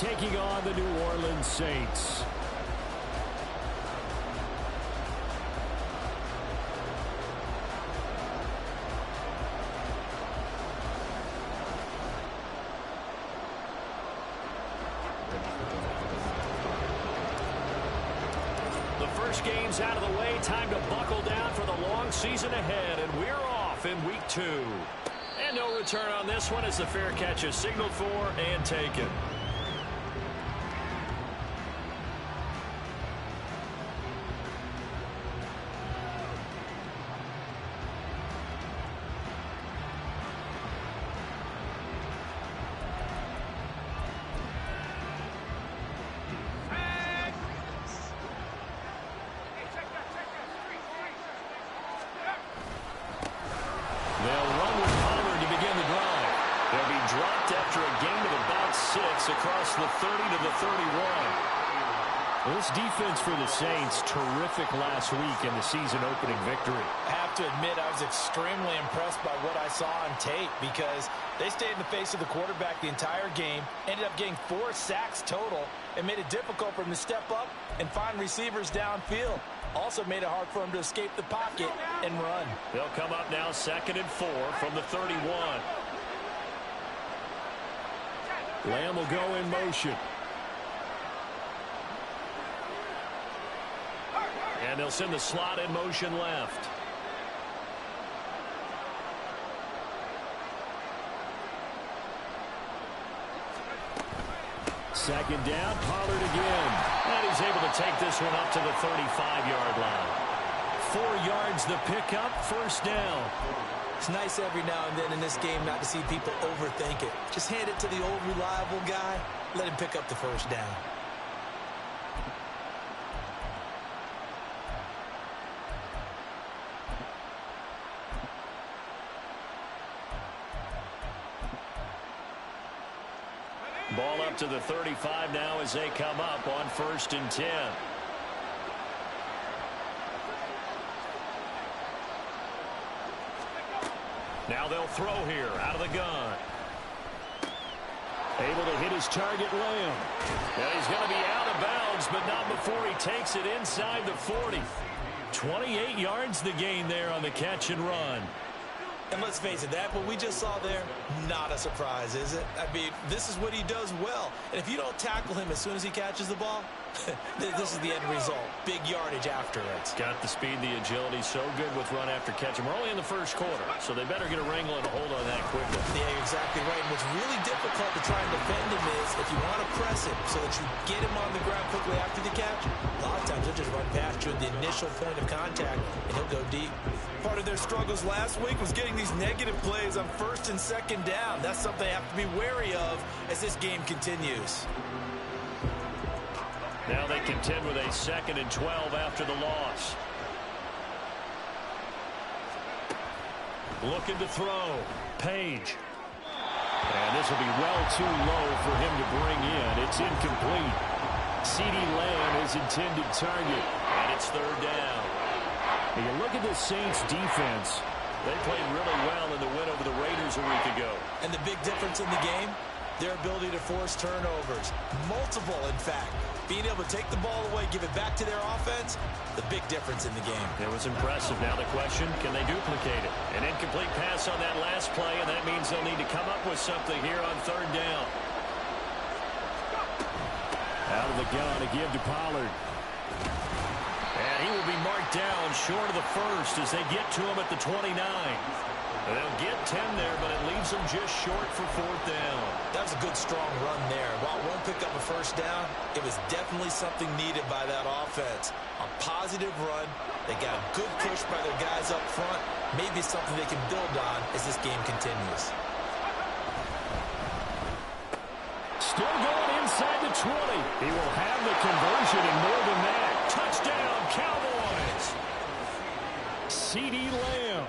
taking on the New Orleans Saints. The first game's out of the way. Time to buckle down for the long season ahead, and we're off in week 2. And no return on this one as the fair catch is signaled for and taken. Across the 30 to the 31. This defense for the Saints, terrific last week in the season-opening victory. I have to admit, I was extremely impressed by what I saw on tape because they stayed in the face of the quarterback the entire game, ended up getting 4 sacks total, and made it difficult for him to step up and find receivers downfield. Also made it hard for him to escape the pocket and run. They'll come up now 2nd and 4 from the 31. Lamb will go in motion. And they'll send the slot in motion left. Second down, Pollard again. And he's able to take this one up to the 35-yard line. 4 yards the pickup, first down. It's nice every now and then in this game not to see people overthink it. Just hand it to the old reliable guy. Let him pick up the first down. Ball up to the 35 now as they come up on 1st and 10. Now they'll throw here out of the gun. Able to hit his target, Lamb. And he's going to be out of bounds, but not before he takes it inside the 40. 28 yards the gain there on the catch and run. And let's face it, that what we just saw there, not a surprise, is it? I mean, this is what he does well. And if you don't tackle him as soon as he catches the ball, this is the end result. Big yardage afterwards. Got the speed, the agility, so good with run after catch. And we're only in the first quarter, so they better get a wrangle and a hold on that quickly. Yeah, you're exactly right. And what's really difficult to try and defend him is if you want to press him so that you get him on the ground quickly after the catch, a lot of times he'll just run past you at the initial point of contact, and he'll go deep. Part of their struggles last week was getting these negative plays on 1st and 2nd down. That's something they have to be wary of as this game continues. Now they contend with a 2nd and 12 after the loss. Looking to throw. Page. And this will be well too low for him to bring in. It's incomplete. CeeDee Lamb is intended target. And it's 3rd down. And you look at the Saints defense. They played really well in the win over the Raiders a week ago. And the big difference in the game, their ability to force turnovers. Multiple, in fact. Being able to take the ball away, give it back to their offense, the big difference in the game. It was impressive. Now the question, can they duplicate it? An incomplete pass on that last play, and that means they'll need to come up with something here on 3rd down. Out of the gun to give to Pollard. And he will be marked down short of the first as they get to him at the 29. They'll get 10 there, but it leaves them just short for 4th down. That was a good, strong run there. While it won't pick up a first down, it was definitely something needed by that offense. A positive run. They got a good push by their guys up front. Maybe something they can build on as this game continues. Still going inside the 20. He will have the conversion and more than that. Touchdown, Cowboys. CeeDee Lamb.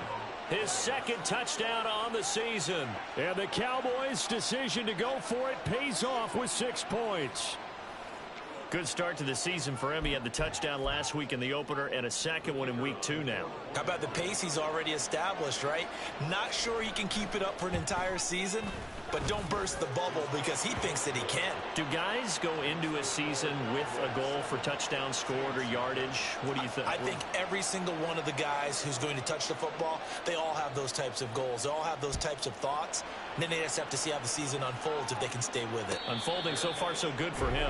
His 2nd touchdown on the season. And the Cowboys' decision to go for it pays off with 6 points. Good start to the season for him. He had the touchdown last week in the opener and a second one in week 2 now. How about the pace he's already established, right? Not sure he can keep it up for an entire season, but don't burst the bubble because he thinks that he can. Do guys go into a season with a goal for touchdowns scored or yardage? What do you think? I think every single one of the guys who's going to touch the football, they all have those types of goals. They all have those types of thoughts. And then they just have to see how the season unfolds if they can stay with it. Unfolding so far so good for him.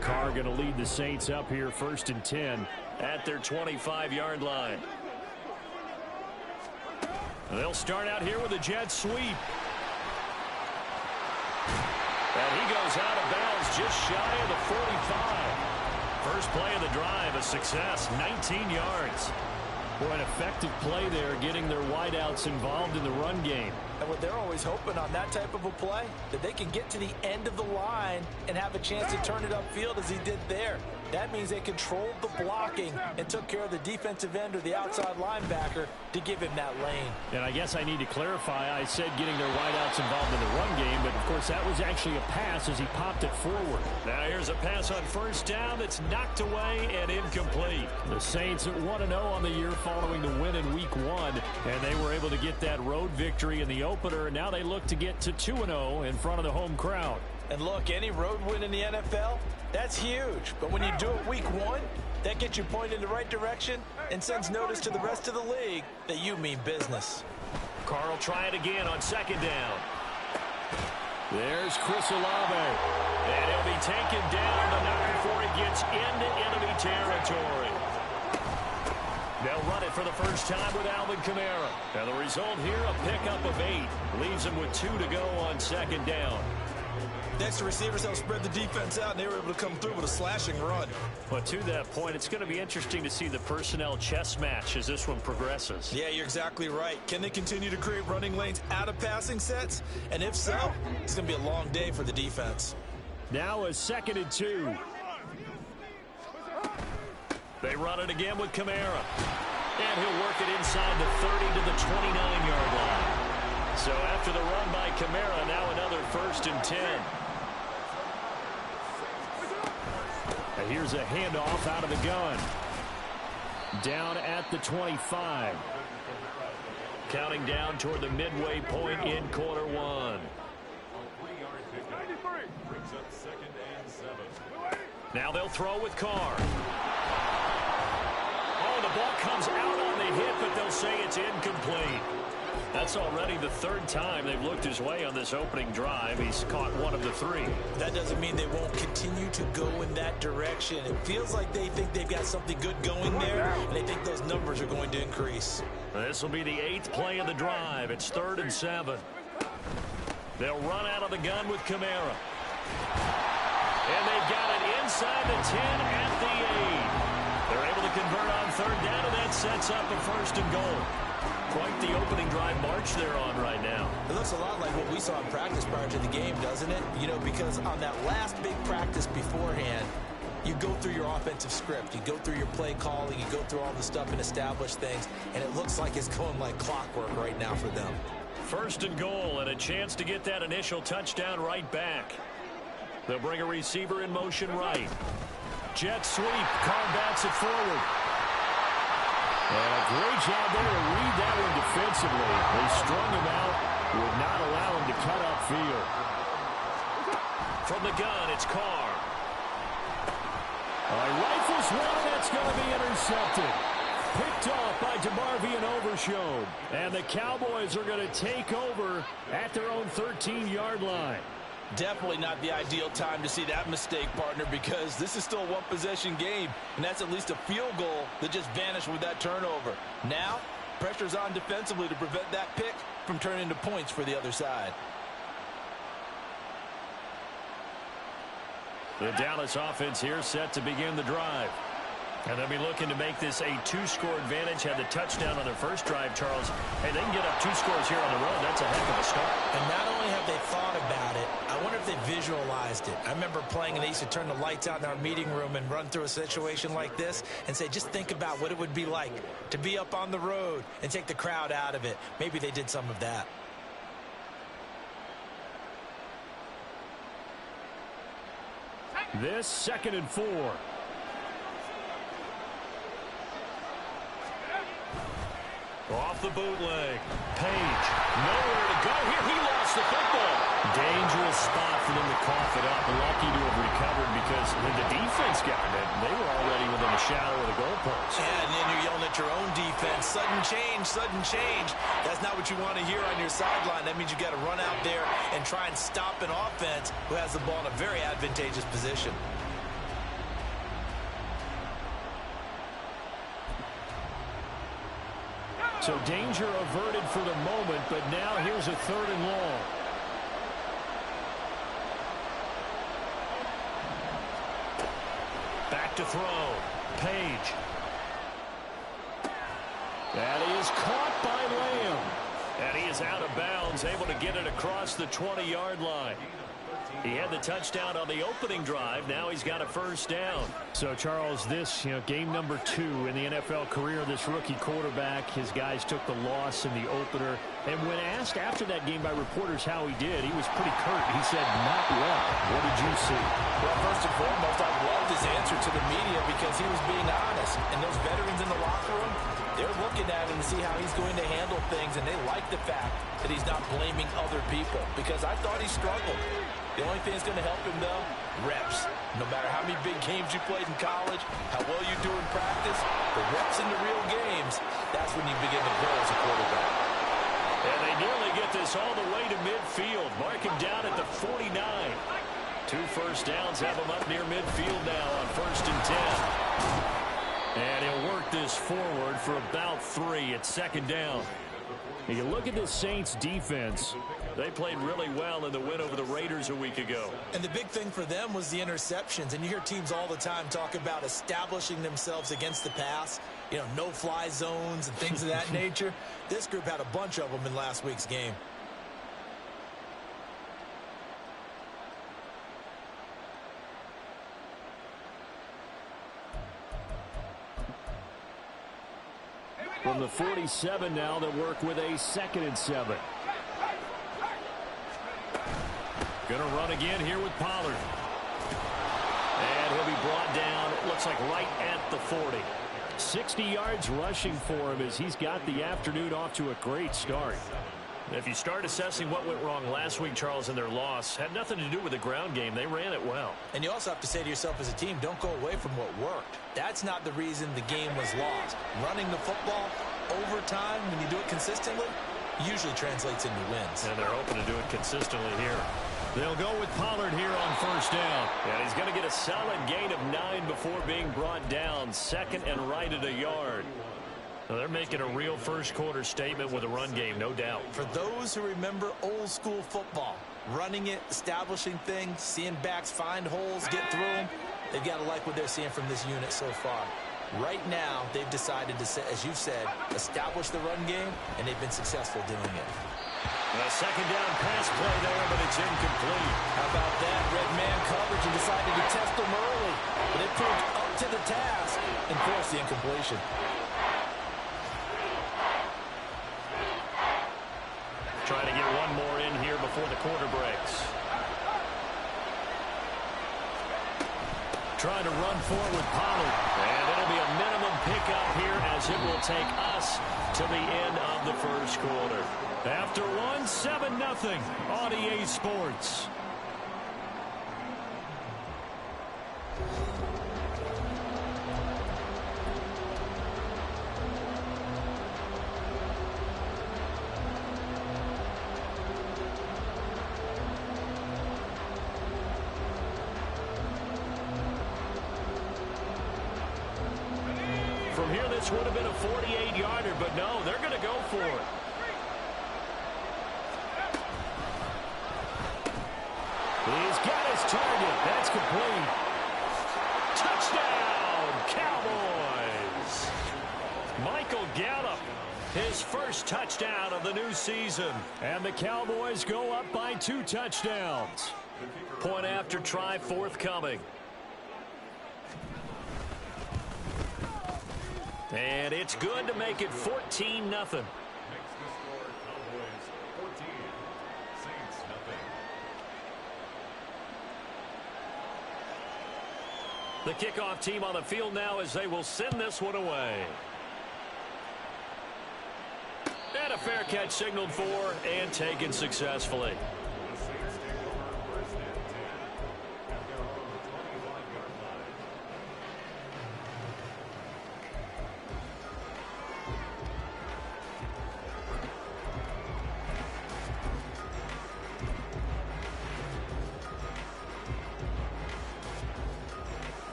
Carr going to lead the Saints up here 1st and 10 at their 25-yard line. They'll start out here with a jet sweep. And he goes out of bounds just shy of the 45. First play of the drive, a success, 19 yards. Boy, an effective play there, getting their wideouts involved in the run game. And what they're always hoping on that type of a play, that they can get to the end of the line and have a chance to turn it upfield as he did there. That means they controlled the blocking and took care of the defensive end or the outside linebacker to give him that lane. And I guess I need to clarify, I said getting their wideouts involved in the run game, but of course that was actually a pass as he popped it forward. Now here's a pass on 1st down that's knocked away and incomplete. The Saints at 1-0 on the year following the win in week 1, and they were able to get that road victory in the opener, and now they look to get to 2-0 in front of the home crowd. And look, any road win in the NFL, that's huge. But when you do it week 1, that gets you pointed in the right direction and sends notice to the rest of the league that you mean business. Carr will try it again on 2nd down. There's Chris Olave. And he'll be taken down, but not before he gets into enemy territory. They'll run it for the first time with Alvin Kamara. And the result here, a pickup of 8. Leaves him with 2 to go on 2nd down. Next, the receivers help spread the defense out, and they were able to come through with a slashing run. But to that point, it's going to be interesting to see the personnel chess match as this one progresses. Yeah, you're exactly right. Can they continue to create running lanes out of passing sets? And if so, it's going to be a long day for the defense. Now a 2nd and 2. They run it again with Kamara. And he'll work it inside the 30 to the 29-yard line. So after the run by Kamara, now another 1st and 10. And here's a handoff out of the gun. Down at the 25. Counting down toward the midway point in quarter 1. Now they'll throw with Carr. Oh, the ball comes out on the hit, but they'll say it's incomplete. That's already the 3rd time they've looked his way on this opening drive. He's caught 1 of the 3. That doesn't mean they won't continue to go in that direction. It feels like they think they've got something good going there, and they think those numbers are going to increase. This will be the 8th play of the drive. It's 3rd and 7. They'll run out of the gun with Kamara. And they've got it inside the 10 at the 8. They're able to convert on 3rd down, and that sets up a 1st and goal. Quite the opening drive march they're on right now. It looks a lot like what we saw in practice prior to the game, doesn't it? You know, because on that last big practice beforehand, you go through your offensive script. You go through your play calling. You go through all the stuff and establish things. And it looks like it's going like clockwork right now for them. 1st and goal and a chance to get that initial touchdown right back. They'll bring a receiver in motion right. Jet sweep. Carr bats it forward. And a great job there to read that one defensively. They strung him out, would not allow him to cut upfield. From the gun, it's Carr. Rifles one, that's going to be intercepted. Picked off by DeMarvion Overshown. And the Cowboys are going to take over at their own 13-yard line. Definitely not the ideal time to see that mistake, partner, because this is still a one-possession game, and that's at least a field goal that just vanished with that turnover. Now, pressure's on defensively to prevent that pick from turning into points for the other side. The Dallas offense here set to begin the drive. And they'll be looking to make this a two-score advantage. Had the touchdown on their first drive, Charles. Hey, they can get up 2 scores here on the road. That's a heck of a start. And not only have they thought about it, I wonder if they visualized it. I remember playing, and they used to turn the lights out in our meeting room and run through a situation like this and say, just think about what it would be like to be up on the road and take the crowd out of it. Maybe they did some of that. This 2nd and 4. Off the bootleg. Page. Nowhere to go here. He lost the football. Dangerous spot for them to cough it up. Lucky to have recovered because when the defense got it, they were already within the shadow of the goalpost. Yeah, and then you're yelling at your own defense. Sudden change, sudden change. That's not what you want to hear on your sideline. That means you got to run out there and try and stop an offense who has the ball in a very advantageous position. So danger averted for the moment, but now here's a 3rd and long. Back to throw. Page. That is caught by Lamb. And he is out of bounds, able to get it across the 20-yard line. He had the touchdown on the opening drive. Now he's got a 1st down. So, Charles, this, game number 2 in the NFL career, this rookie quarterback, his guys took the loss in the opener. And when asked after that game by reporters how he did, he was pretty curt. He said, not well. What did you see? Well, first and foremost, I loved his answer to the media because he was being honest. And those veterans in the locker room, they're looking at him to see how he's going to handle things, and they like the fact that he's not blaming other people because I thought he struggled. The only thing that's going to help him, though, reps. No matter how many big games you played in college, how well you do in practice, the reps in the real games, that's when you begin to grow as a quarterback. And they nearly get this all the way to midfield. Mark him down at the 49. 2 first downs have him up near midfield now on 1st and 10. And he'll work this forward for about 3 at 2nd down. You look at this Saints defense. They played really well in the win over the Raiders a week ago. And the big thing for them was the interceptions. And you hear teams all the time talk about establishing themselves against the pass. No-fly zones and things of that nature. This group had a bunch of them in last week's game. From the 47 now, they'll work with a 2nd and 7. Going to run again here with Pollard. And he'll be brought down, it looks like right at the 40. 60 yards rushing for him as he's got the afternoon off to a great start. If you start assessing what went wrong last week, Charles, in their loss, had nothing to do with the ground game. They ran it well. And you also have to say to yourself as a team, don't go away from what worked. That's not the reason the game was lost. Running the football over time, when you do it consistently, usually translates into wins. And they're hoping to do it consistently here. They'll go with Pollard here on 1st down. And he's going to get a solid gain of 9 before being brought down. 2nd and right at a yard. So they're making a real first-quarter statement with a run game, no doubt. For those who remember old-school football, running it, establishing things, seeing backs find holes, get through them, they've got to like what they're seeing from this unit so far. Right now, they've decided to, as you've said, establish the run game, and they've been successful doing it. A 2nd down pass play there, but it's incomplete. How about that? Red man coverage and decided to test them early. But they proved up to the task and forced the incompletion. Trying to get one more in here before the quarter breaks. Trying to run forward with Pollard. And it'll be a minimum pickup here as it will take us to the end of the first quarter. After one, 7-0 on EA Sports. From here, this would have been a 48-yarder, but no, they're going to go for it. He's got his target. That's complete. Touchdown, Cowboys. first touchdown of the new season. And the Cowboys go up by 2 touchdowns. Point after try forthcoming. And it's good to make it 14-0. The kickoff team on the field now as they will send this one away. And a fair catch signaled for and taken successfully.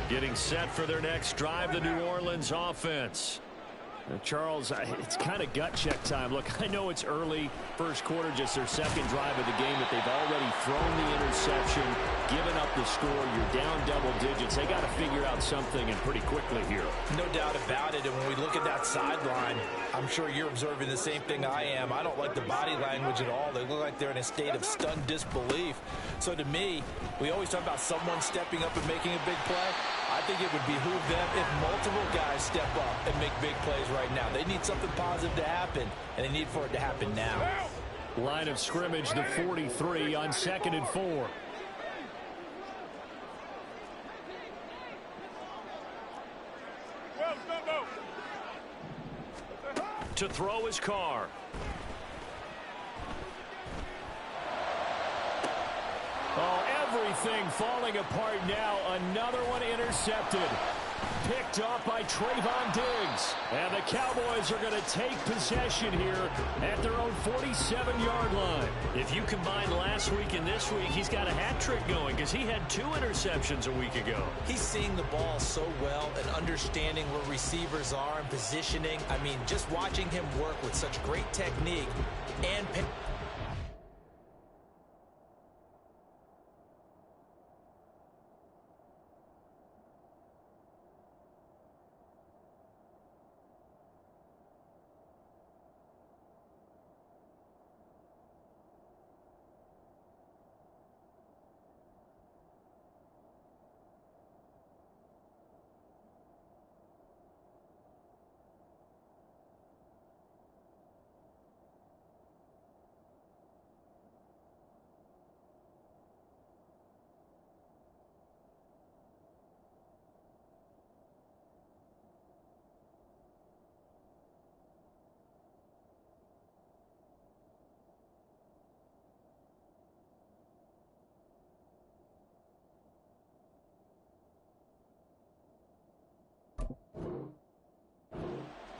Getting set for their next drive, the New Orleans offense. Charles, it's kind of gut check time. Look, I know it's early, first quarter, just their second drive of the game, but they've already thrown the interception, given up the score. You're down double digits. They got to figure out something, and pretty quickly here. No doubt about it, and when we look at that sideline, I'm sure you're observing the same thing I am. I don't like the body language at all. They look like they're in a state of stunned disbelief. So to me, we always talk about someone stepping up and making a big play. I think it would behoove them if multiple guys step up and make big plays right now. They need something positive to happen, and they need for it to happen now. Line of scrimmage, the 43 on 2nd and 4. To throw his car. Oh, everything falling apart now. Another one intercepted. Picked off by Trayvon Diggs. And the Cowboys are going to take possession here at their own 47-yard line. If you combine last week and this week, he's got a hat trick going because he had 2 interceptions a week ago. He's seeing the ball so well and understanding where receivers are and positioning. I mean, just watching him work with such great technique and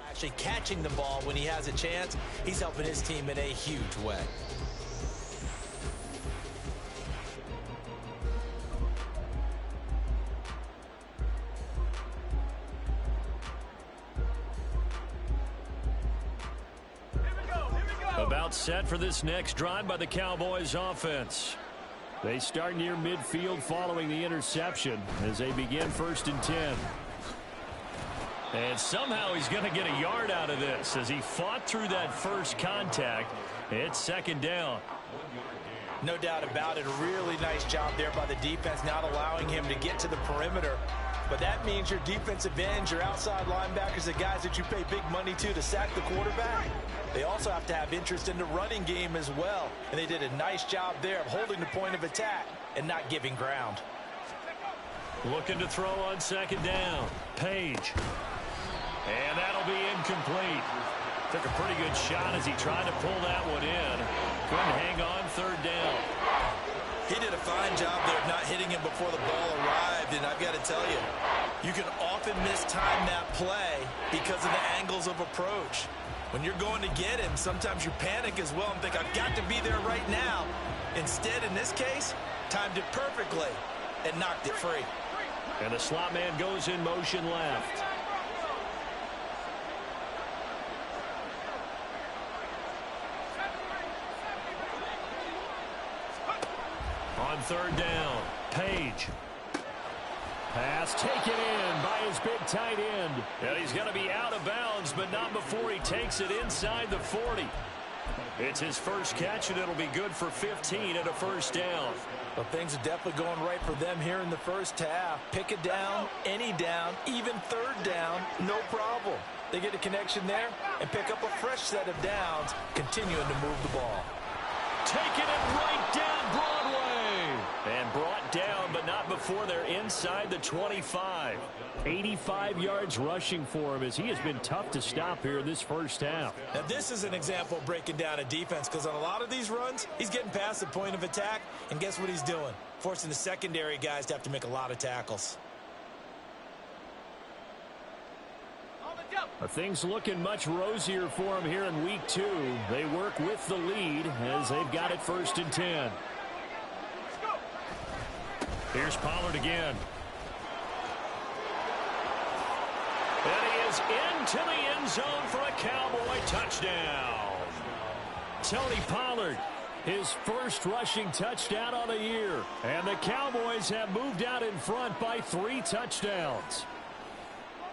actually catching the ball when he has a chance. He's helping his team in a huge way. About set for this next drive by the Cowboys offense. They start near midfield following the interception as they begin 1st and 10. And somehow he's going to get a yard out of this as he fought through that first contact. It's 2nd down. No doubt about it. A really nice job there by the defense, not allowing him to get to the perimeter. But that means your defensive ends, your outside linebackers, the guys that you pay big money to sack the quarterback, they also have to have interest in the running game as well. And they did a nice job there of holding the point of attack and not giving ground. Looking to throw on 2nd down. Page. And that'll be incomplete. Took a pretty good shot as he tried to pull that one in. Couldn't hang on 3rd down. He did a fine job there of not hitting him before the ball arrived, and I've got to tell you, you can often mistime that play because of the angles of approach. When you're going to get him, sometimes you panic as well and think, I've got to be there right now. Instead, in this case, timed it perfectly and knocked it free. And the slot man goes in motion left. On 3rd down, Page. Pass taken in by his big tight end. And he's going to be out of bounds, but not before he takes it inside the 40. It's his first catch, and it'll be good for 15 and a first down. Well, things are definitely going right for them here in the first half. Pick it down, any down, even third down, no problem. They get a connection there and pick up a fresh set of downs, continuing to move the ball. Taking it right down Broadway. And brought down, but not before they're inside the 25. 85 yards rushing for him as he has been tough to stop here in this first half. Now, this is an example of breaking down a defense because on a lot of these runs, he's getting past the point of attack, and guess what he's doing? Forcing the secondary guys to have to make a lot of tackles. Things looking much rosier for him here in week 2. They work with the lead as they've got it 1st and 10. Here's Pollard again. And he is into the end zone for a Cowboy touchdown. Tony Pollard, his first rushing touchdown on the year. And the Cowboys have moved out in front by 3 touchdowns.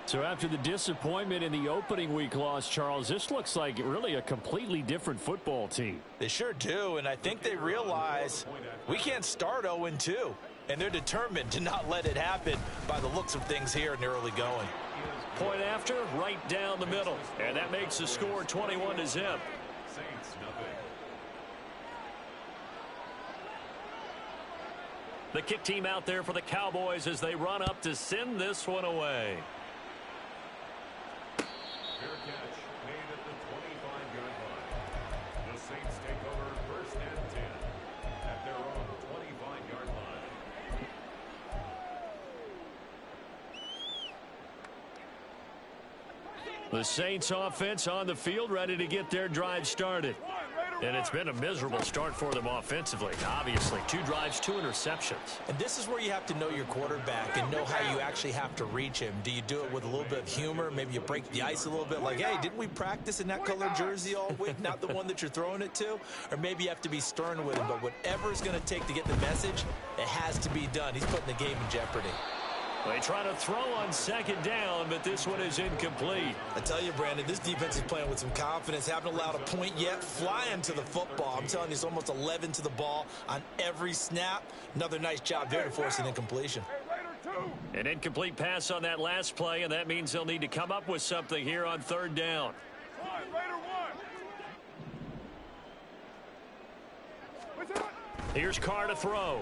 So after the disappointment in the opening week loss, Charles, this looks like really a completely different football team. They sure do, and I think they realize we can't start 0-2, and they're determined to not let it happen by the looks of things here in the early going. Point after, right down the middle, and that makes the score 21-0. The kick team out there for the Cowboys as they run up to send this one away. Fair catch made at the 25-yard line. The Saints take over 1st and 10 at their own 25-yard line. The Saints offense on the field ready to get their drive started. And it's been a miserable start for them offensively. Obviously, 2 drives, 2 interceptions. And this is where you have to know your quarterback and know how you actually have to reach him. Do you do it with a little bit of humor? Maybe you break the ice a little bit like, hey, didn't we practice in that colored jersey all week? Not the one that you're throwing it to? Or maybe you have to be stern with him. But whatever it's going to take to get the message, it has to be done. He's putting the game in jeopardy. They try to throw on 2nd down, but this one is incomplete. I tell you, Brandon, this defense is playing with some confidence. Haven't allowed a point yet. Flying to the football. I'm telling you, it's almost 11 to the ball on every snap. Another nice job there to force an incompletion. An incomplete pass on that last play, and that means they'll need to come up with something here on 3rd down. Here's Carr to throw.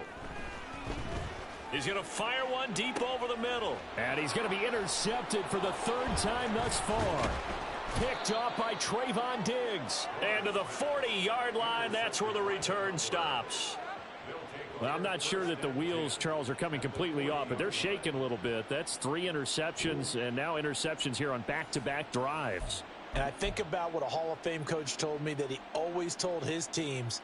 He's going to fire one deep over the middle. And he's going to be intercepted for the 3rd time thus far. Picked off by Trayvon Diggs. And to the 40-yard line, that's where the return stops. Well, I'm not sure that the wheels, Charles, are coming completely off, but they're shaking a little bit. That's 3 interceptions, and now interceptions here on back-to-back drives. And I think about what a Hall of Fame coach told me that he always told his teams,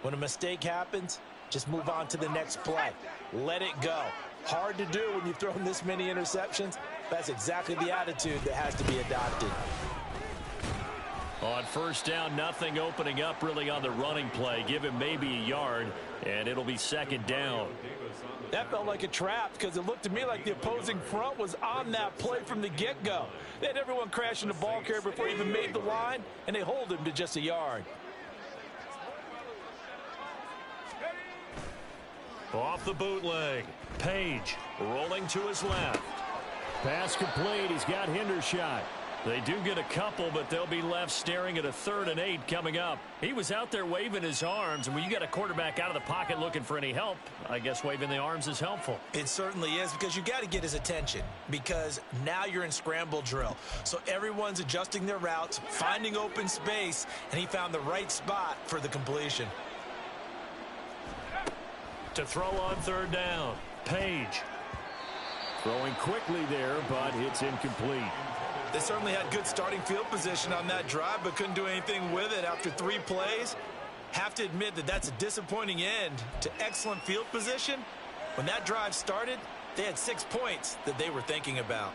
when a mistake happens, just move on to the next play. Let it go. Hard to do when you've thrown this many interceptions. That's exactly the attitude that has to be adopted. On 1st down, nothing opening up really on the running play. Give him maybe a yard, and it'll be 2nd down. That felt like a trap because it looked to me like the opposing front was on that play from the get-go. They had everyone crashing the ball carrier before he even made the line, and they hold him to just a yard. Off the bootleg. Page rolling to his left. Pass complete. He's got Hendershot. They do get a couple, but they'll be left staring at a 3rd and 8 coming up. He was out there waving his arms, and when you got a quarterback out of the pocket looking for any help, I guess waving the arms is helpful. It certainly is because you got to get his attention because now you're in scramble drill. So everyone's adjusting their routes, finding open space, and he found the right spot for the completion. To throw on 3rd down, Page. Throwing quickly there, but it's incomplete. They certainly had good starting field position on that drive, but couldn't do anything with it after 3 plays. Have to admit that that's a disappointing end to excellent field position. When that drive started, they had 6 points that they were thinking about.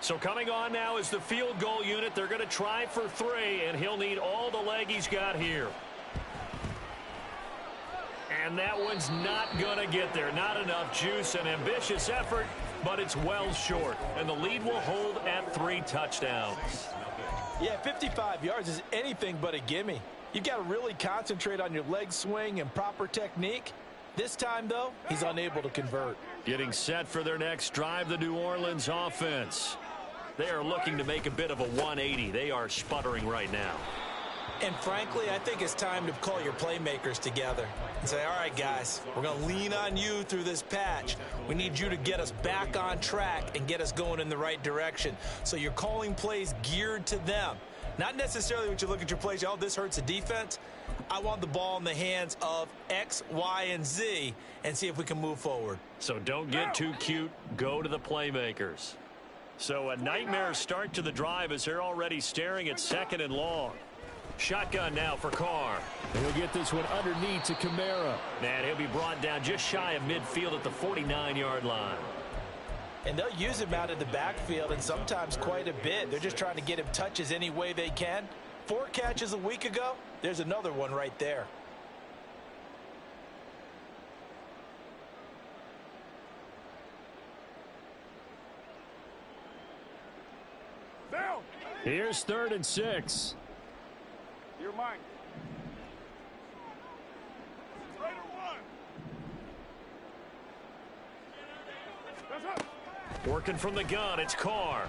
So So coming on now is the field goal unit. They're going to try for 3, and he'll need all the leg he's got here. And that one's not going to get there. Not enough juice. An ambitious effort, but it's well short. And the lead will hold at 3 touchdowns. Yeah, 55 yards is anything but a gimme. You've got to really concentrate on your leg swing and proper technique. This time, though, he's unable to convert. Getting set for their next drive, the New Orleans offense. They are looking to make a bit of a 180. They are sputtering right now. And frankly, I think it's time to call your playmakers together and say, all right, guys, we're going to lean on you through this patch. We need you to get us back on track and get us going in the right direction. So you're calling plays geared to them. Not necessarily when you look at your plays, oh, this hurts the defense. I want the ball in the hands of X, Y, and Z and see if we can move forward. So don't get too cute. Go to the playmakers. So a nightmare start to the drive as they're already staring at 2nd and long. Shotgun now for Carr. He'll get this one underneath to Kamara. And he'll be brought down just shy of midfield at the 49-yard line. And they'll use him out of the backfield, and sometimes quite a bit. They're just trying to get him touches any way they can. 4 catches a week ago. There's another one right there. Down. Here's 3rd and 6. You're mine. Raider 1. That's up. Working from the gun, it's Carr.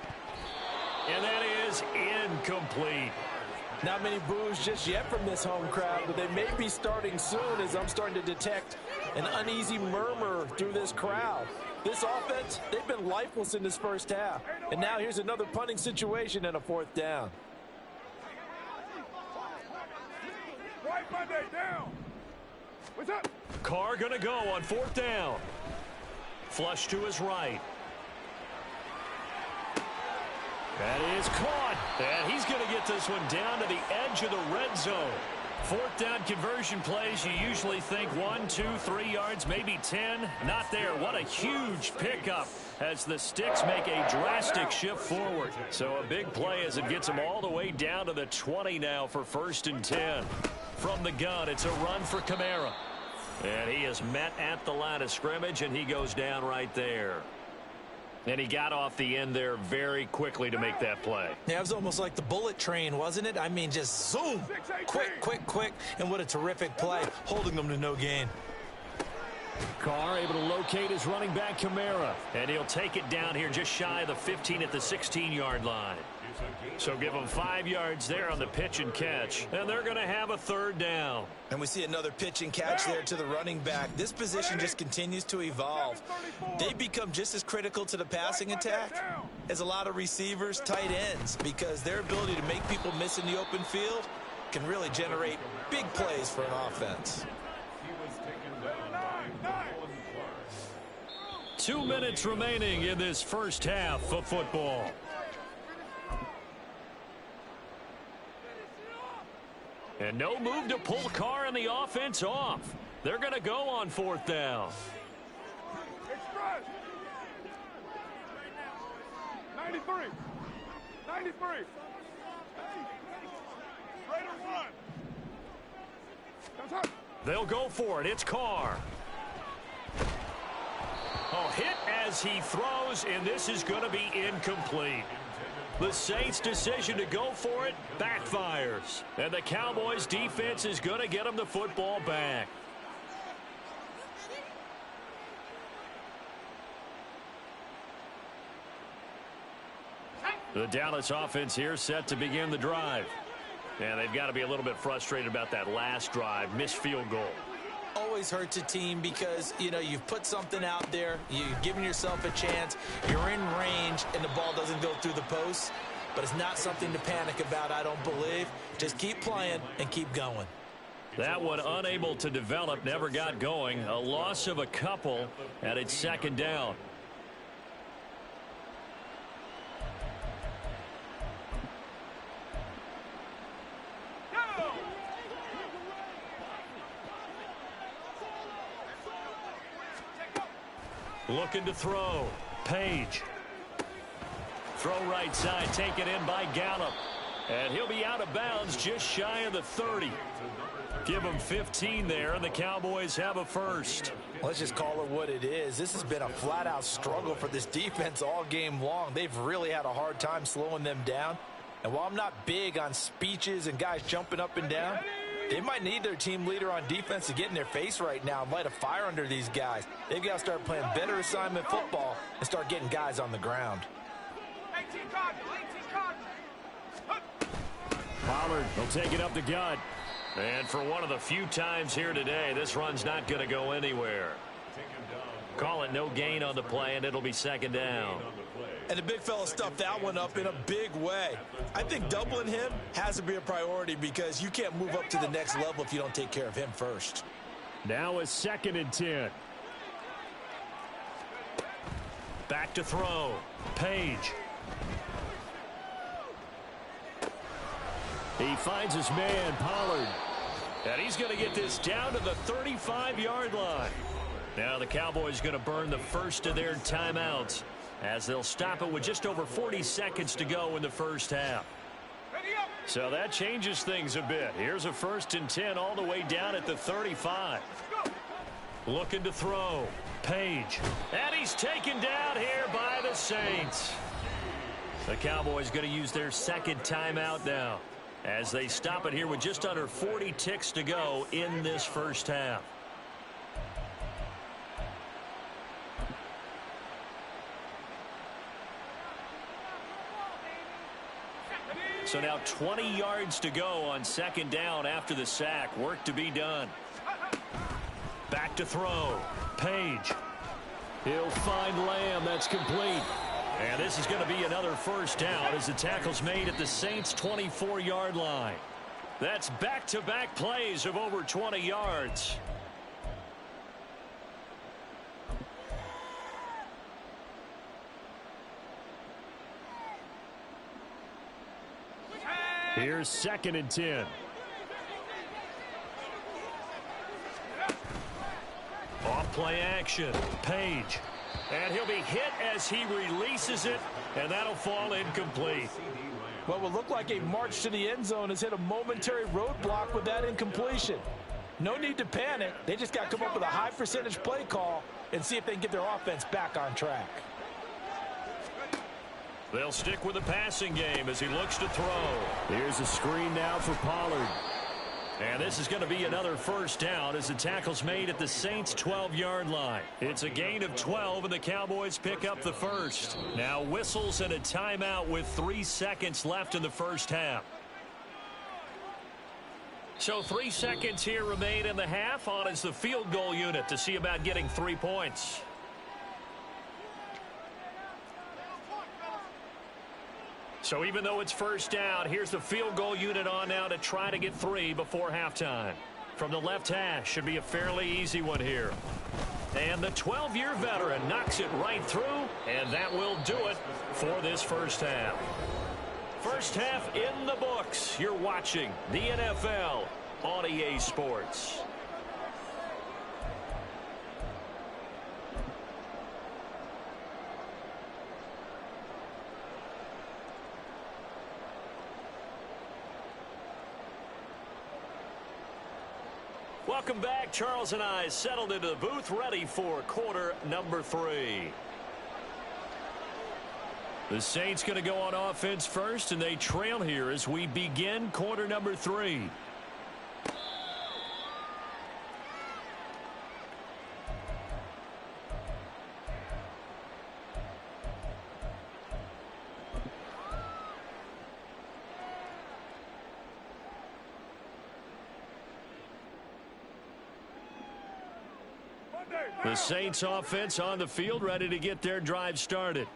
And that is incomplete. Not many boos just yet from this home crowd, but they may be starting soon as I'm starting to detect an uneasy murmur through this crowd. This offense, they've been lifeless in this first half. And now here's another punting situation and a 4th down. Right Monday, down. What's up? Carr going to go on 4th down. Flush to his right. That is caught. And he's going to get this one down to the edge of the red zone. 4th down conversion plays, you usually think 1, 2, 3 yards, maybe 10. Not there. What a huge pickup as the Sticks make a drastic shift forward. So a big play as it gets them all the way down to the 20 now for 1st and 10. From the gun, it's a run for Kamara. And he is met at the line of scrimmage, and he goes down right there. And he got off the end there very quickly to make that play. Yeah, it was almost like the bullet train, wasn't it? I mean, just zoom. Quick, quick, quick. And what a terrific play, holding them to no gain. Carr able to locate his running back, Kamara. And he'll take it down here just shy of the 15 at the 16-yard line. So give them 5 yards there on the pitch and catch. And they're going to have a 3rd down. And we see another pitch and catch there to the running back. This position just continues to evolve. They become just as critical to the passing attack as a lot of receivers, tight ends, because their ability to make people miss in the open field can really generate big plays for an offense. 2 minutes remaining in this first half of football. And no move to pull Carr and the offense off. They're going to go on 4th down. Express. 93. 93. Raider 1. That's up. They'll go for it. It's Carr. Oh, hit as he throws, and this is going to be incomplete. The Saints' decision to go for it backfires. And the Cowboys' defense is going to get them the football back. The Dallas offense here set to begin the drive. And they've got to be a little bit frustrated about that last drive, missed field goal. Always hurts a team because, you know, you've put something out there, you've given yourself a chance, you're in range, and the ball doesn't go through the posts. But it's not something to panic about, I don't believe. Just keep playing and keep going. That one unable to develop, never got going. A loss of a couple, and it's 2nd down. Looking to throw. Page. Throw right side, taken in by Gallup. And he'll be out of bounds just shy of the 30. Give him 15 there, and the Cowboys have a first. Let's just call it what it is. This has been a flat-out struggle for this defense all game long. They've really had a hard time slowing them down. And while I'm not big on speeches and guys jumping up and down, they might need their team leader on defense to get in their face right now and light a fire under these guys. They've got to start playing better assignment football and start getting guys on the ground. Pollard will take it up the gut. And for one of the few times here today, this run's not going to go anywhere. Call it no gain on the play, and it'll be second down. And the big fella stuffed that one up in a big way. I think doubling him has to be a priority because you can't move up to the next level if you don't take care of him first. Now a 2nd and 10. Back to throw. Page. He finds his man, Pollard. And he's going to get this down to the 35-yard line. Now the Cowboys going to burn the first of their timeouts as they'll stop it with just over 40 seconds to go in the first half. So that changes things a bit. Here's a 1st and 10 all the way down at the 35. Looking to throw. Page. And he's taken down here by the Saints. The Cowboys going to use their 2nd timeout now as they stop it here with just under 40 ticks to go in this first half. So now 20 yards to go on 2nd down after the sack. Work to be done. Back to throw. Page. He'll find Lamb. That's complete. And this is going to be another first down as the tackle's made at the Saints' 24-yard line. That's back-to-back plays of over 20 yards. Here's 2nd and 10. Off play action. Page. And he'll be hit as he releases it, and that'll fall incomplete. What will look like a march to the end zone has hit a momentary roadblock with that incompletion. No need to panic. They just got to come up with a high percentage play call and see if they can get their offense back on track. They'll stick with the passing game as he looks to throw. Here's a screen now for Pollard. And this is going to be another first down as the tackle's made at the Saints' 12-yard line. It's a gain of 12, and the Cowboys pick up the first. Now whistles and a timeout with 3 seconds left in the first half. So 3 seconds here remain in the half. On is the field goal unit to see about getting 3 points. So even though it's first down, here's the field goal unit on now to try to get 3 before halftime. From the left hash, should be a fairly easy one here. And the 12-year veteran knocks it right through, and that will do it for this first half. First half in the books. You're watching the NFL on EA Sports. Welcome back. Charles and I settled into the booth, ready for quarter number 3. The Saints going to go on offense first, and they trail here as we begin quarter number 3. The Saints offense on the field, ready to get their drive started.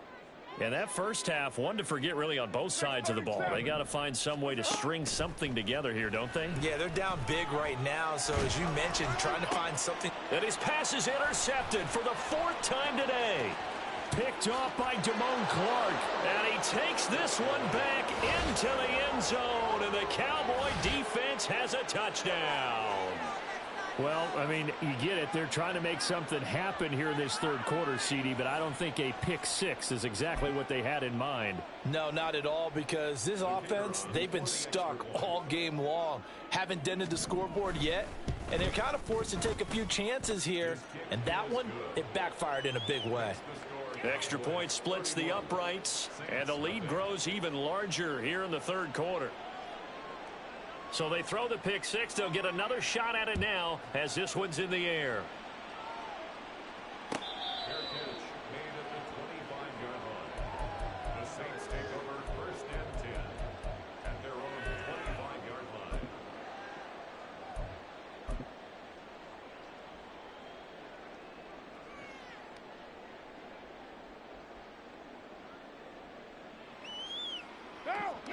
And that first half, one to forget really on both sides of the ball. They got to find some way to string something together here, don't they? Yeah, they're down big right now, so as you mentioned, trying to find something. And his pass is intercepted for the 4th time today. Picked off by Damone Clark. And he takes this one back into the end zone. And the Cowboy defense has a touchdown. Well, I mean, you get it. They're trying to make something happen here in this third quarter, CD, but I don't think a pick six is exactly what they had in mind. No, not at all, because this offense, they've been stuck all game long. Haven't dented the scoreboard yet, and they're kind of forced to take a few chances here, and that one, it backfired in a big way. Extra point splits the uprights, and the lead grows even larger here in the third quarter. So they throw the pick six. They'll get another shot at it now as this one's in the air. Fair catch made at the 25-yard line. The Saints take over first and 10 at their own 25-yard line.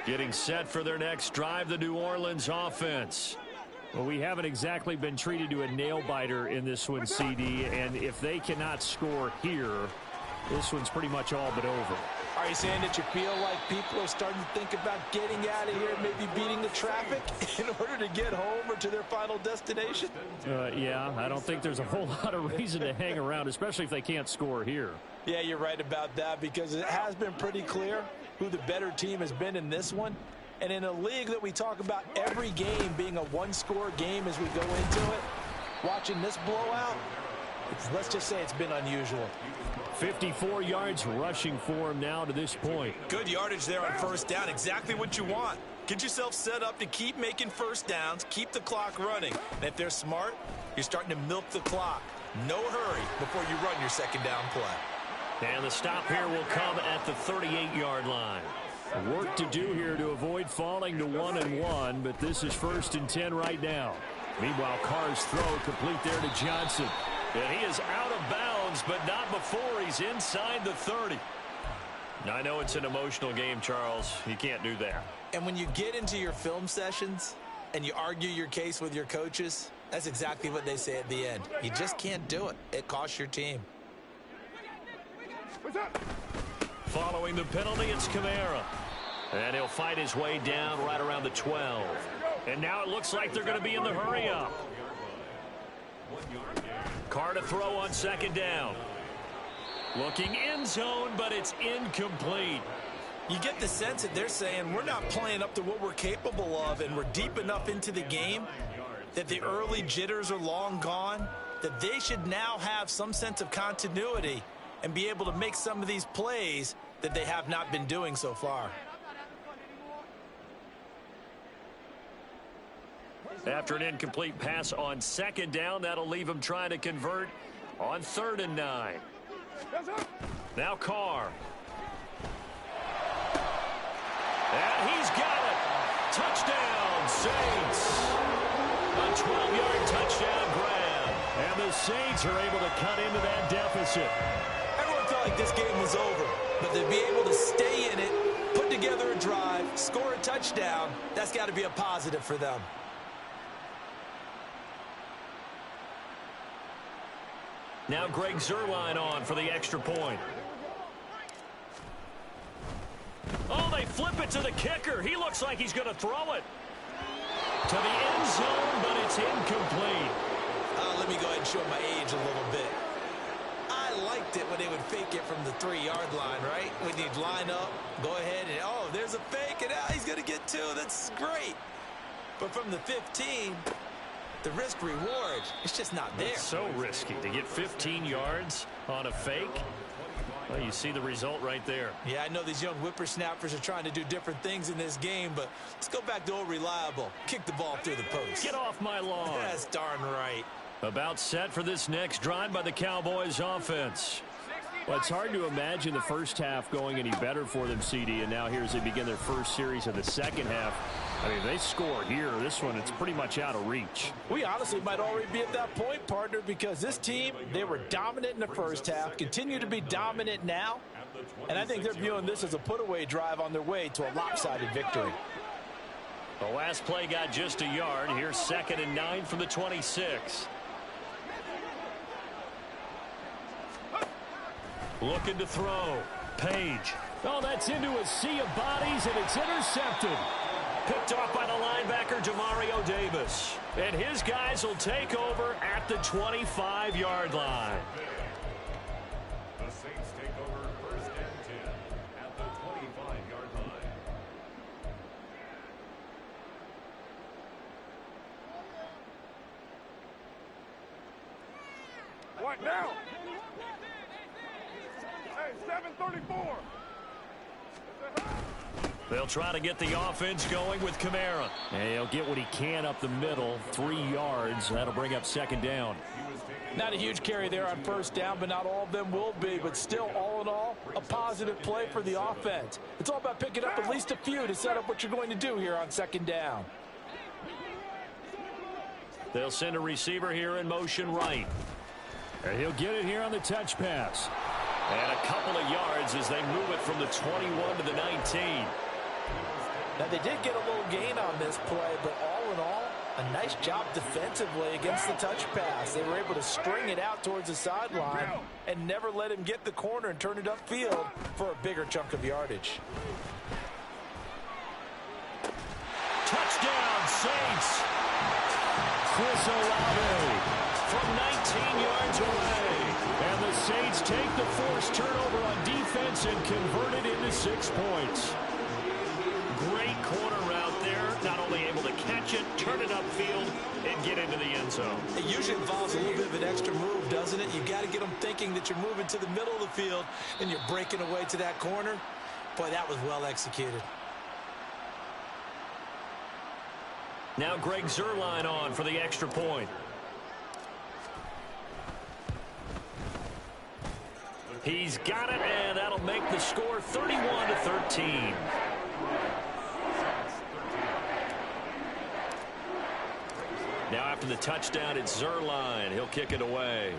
Getting set for their next drive, the New Orleans offense. Well, we haven't exactly been treated to a nail-biter in this one, CD, and if they cannot score here, this one's pretty much all but over. Are you saying that you feel like people are starting to think about getting out of here, maybe beating the traffic in order to get home or to their final destination? Yeah, I don't think there's a whole lot of reason to hang around, especially if they can't score here. Yeah, you're right about that, because it has been pretty clear who the better team has been in this one. And in a league that we talk about every game being a one-score game as we go into it, watching this blowout, let's just say it's been unusual. 54 yards rushing for him now to this point. Good yardage there on first down. Exactly what you want. Get yourself set up to keep making first downs, keep the clock running. And if they're smart, you're starting to milk the clock. No hurry before you run your second down play. And the stop here will come at the 38-yard line. Work to do here to avoid falling to 1-1, but this is 1st and 10 right now. Meanwhile, Carr's throw complete there to Johnson. And he is out of bounds, but not before he's inside the 30. I know it's an emotional game, Charles. You can't do that. And when you get into your film sessions and you argue your case with your coaches, that's exactly what they say at the end. You just can't do it. It costs your team. Following the penalty, it's Kamara. And he'll fight his way down right around the 12. And now it looks like they're going to be in the hurry-up. Carr to throw on second down. Looking end zone, but it's incomplete. You get the sense that they're saying we're not playing up to what we're capable of, and we're deep enough into the game that the early jitters are long gone, that they should now have some sense of continuity and be able to make some of these plays that they have not been doing so far. After an incomplete pass on second down, that'll leave him trying to convert on 3rd and 9. Now Carr. And he's got it. Touchdown, Saints. A 12-yard touchdown grab. And the Saints are able to cut into that deficit. Everyone felt like this game was over, but to be able to stay in it, put together a drive, score a touchdown, that's got to be a positive for them. Now Greg Zuerlein on for the extra point. Oh, they flip it to the kicker. He looks like he's going to throw it to the end zone, but it's incomplete. Let me go ahead and show my age a little bit. I liked it when they would fake it from the 3-yard line, right? When you'd line up, go ahead, and oh, there's a fake, and he's going to get 2. That's great. But from the 15, the risk reward, it's just not there. It's so risky to get 15 yards on a fake. Well, you see the result right there. Yeah, I know these young whippersnappers are trying to do different things in this game, but let's go back to old reliable. Kick the ball through the post. Get off my lawn. That's darn right. About set for this next drive by the Cowboys offense. Well, it's hard to imagine the first half going any better for them, CD, and now here as they begin their first series of the second half. I mean, if they score here, this one, it's pretty much out of reach. We honestly might already be at that point, partner, because this team, they were dominant in the first half, continue to be dominant now, and I think they're viewing this as a put-away drive on their way to a lopsided victory. The last play got just a yard. Here's 2nd and 9 from the 26. Looking to throw. Page. Oh, that's into a sea of bodies, and it's intercepted. Picked off by the linebacker, Demario Davis. And his guys will take over at the 25-yard line. The Saints take over first and 10 at the 25-yard line. What now? Hey, 734. They'll try to get the offense going with Kamara. And he'll get what he can up the middle, 3 yards. That'll bring up second down. Not a huge carry there on first down, but not all of them will be. But still, all in all, a positive play for the offense. It's all about picking up at least a few to set up what you're going to do here on second down. They'll send a receiver here in motion right. And he'll get it here on the touch pass. And a couple of yards as they move it from the 21 to the 19. Now, they did get a little gain on this play, but all in all, a nice job defensively against the touch pass. They were able to string it out towards the sideline and never let him get the corner and turn it upfield for a bigger chunk of yardage. Touchdown, Saints! Chris Olave from 19 yards away. And the Saints take the forced turnover on defense and convert it into 6 points. Great corner route there. Not only able to catch it, turn it upfield, and get into the end zone. It usually involves a little bit of an extra move, doesn't it? You've got to get them thinking that you're moving to the middle of the field and you're breaking away to that corner. Boy, that was well executed. Now Greg Zuerlein on for the extra point. He's got it, and that'll make the score 31-13. Now after the touchdown, it's Zuerlein. He'll kick it away.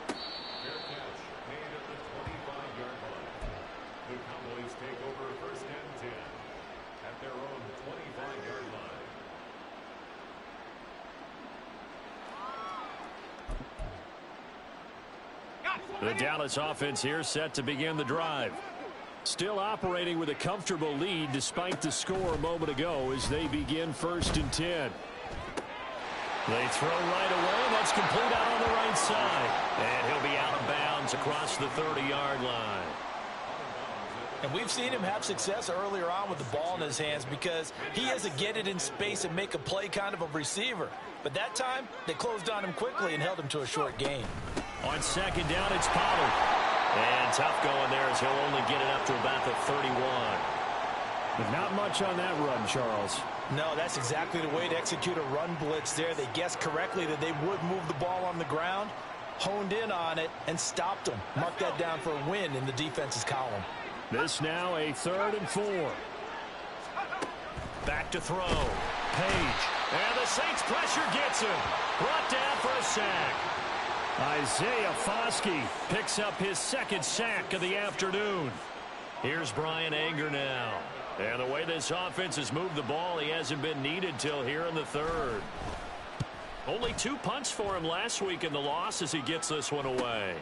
Fair catch made at the 25-yard line. The Cowboys take over first and 10 at their own 25-yard line. The Dallas offense here set to begin the drive. Still operating with a comfortable lead despite the score a moment ago as they begin first and 10. They throw right away, and that's complete out on the right side. And he'll be out of bounds across the 30-yard line. And we've seen him have success earlier on with the ball in his hands because he has a get it in space and make a play kind of a receiver. But that time, they closed on him quickly and held him to a short gain. On second down, it's Pollard. And tough going there as he'll only get it up to about the 31. But not much on that run, Charles. No, that's exactly the way to execute a run blitz there. They guessed correctly that they would move the ball on the ground, honed in on it, and stopped them. Mark that down for a win in the defense's column. This now a 3rd and 4. Back to throw. Page. And the Saints pressure gets him. Brought down for a sack. Isaiah Foskey picks up his 2nd sack of the afternoon. Here's Brian Anger now. And the way this offense has moved the ball, he hasn't been needed till here in the 3rd. Only 2 punts for him last week in the loss as he gets this one away.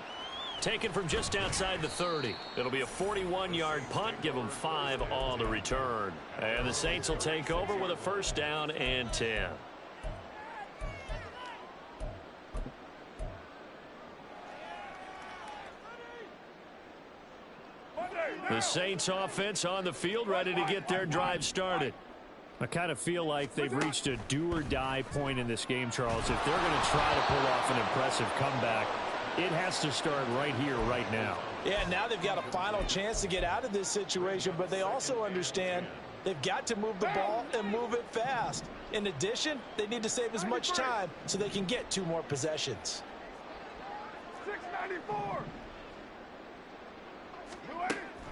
Taken from just outside the 30. It'll be a 41-yard punt. Give them 5 on the return. And the Saints will take over with a 1st down and 10. The Saints offense on the field ready to get their drive started. I kind of feel like they've reached a do-or-die point in this game, Charles. If they're going to try to pull off an impressive comeback, it has to start right here, right now. Yeah, now they've got a final chance to get out of this situation, but they also understand they've got to move the ball and move it fast. In addition, they need to save as much time so they can get 2 more possessions. 694.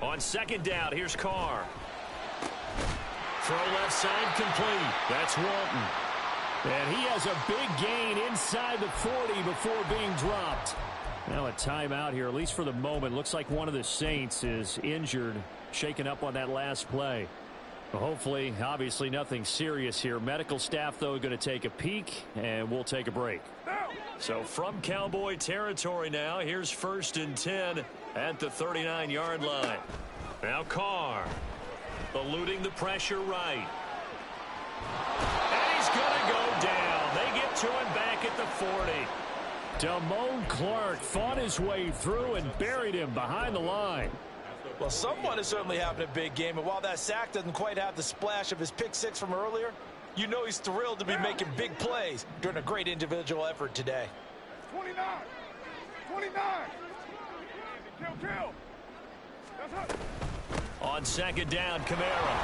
On second down, here's Carr. Throw left side complete. That's Walton. And he has a big gain inside the 40 before being dropped. Now a timeout here, at least for the moment. Looks like one of the Saints is injured, shaken up on that last play. Well, hopefully, obviously nothing serious here. Medical staff, though, going to take a peek, and we'll take a break. So from Cowboy territory now, here's 1st and 10 at the 39-yard line. Now Carr. Eluding the pressure right. And he's going to go down. They get to him back at the 40. Damone Clark fought his way through and buried him behind the line. Well, someone is certainly having a big game, and while that sack doesn't quite have the splash of his pick six from earlier, you know he's thrilled to be making big plays during a great individual effort today. 29. 29. Kill. That's it. On second down, Kamara.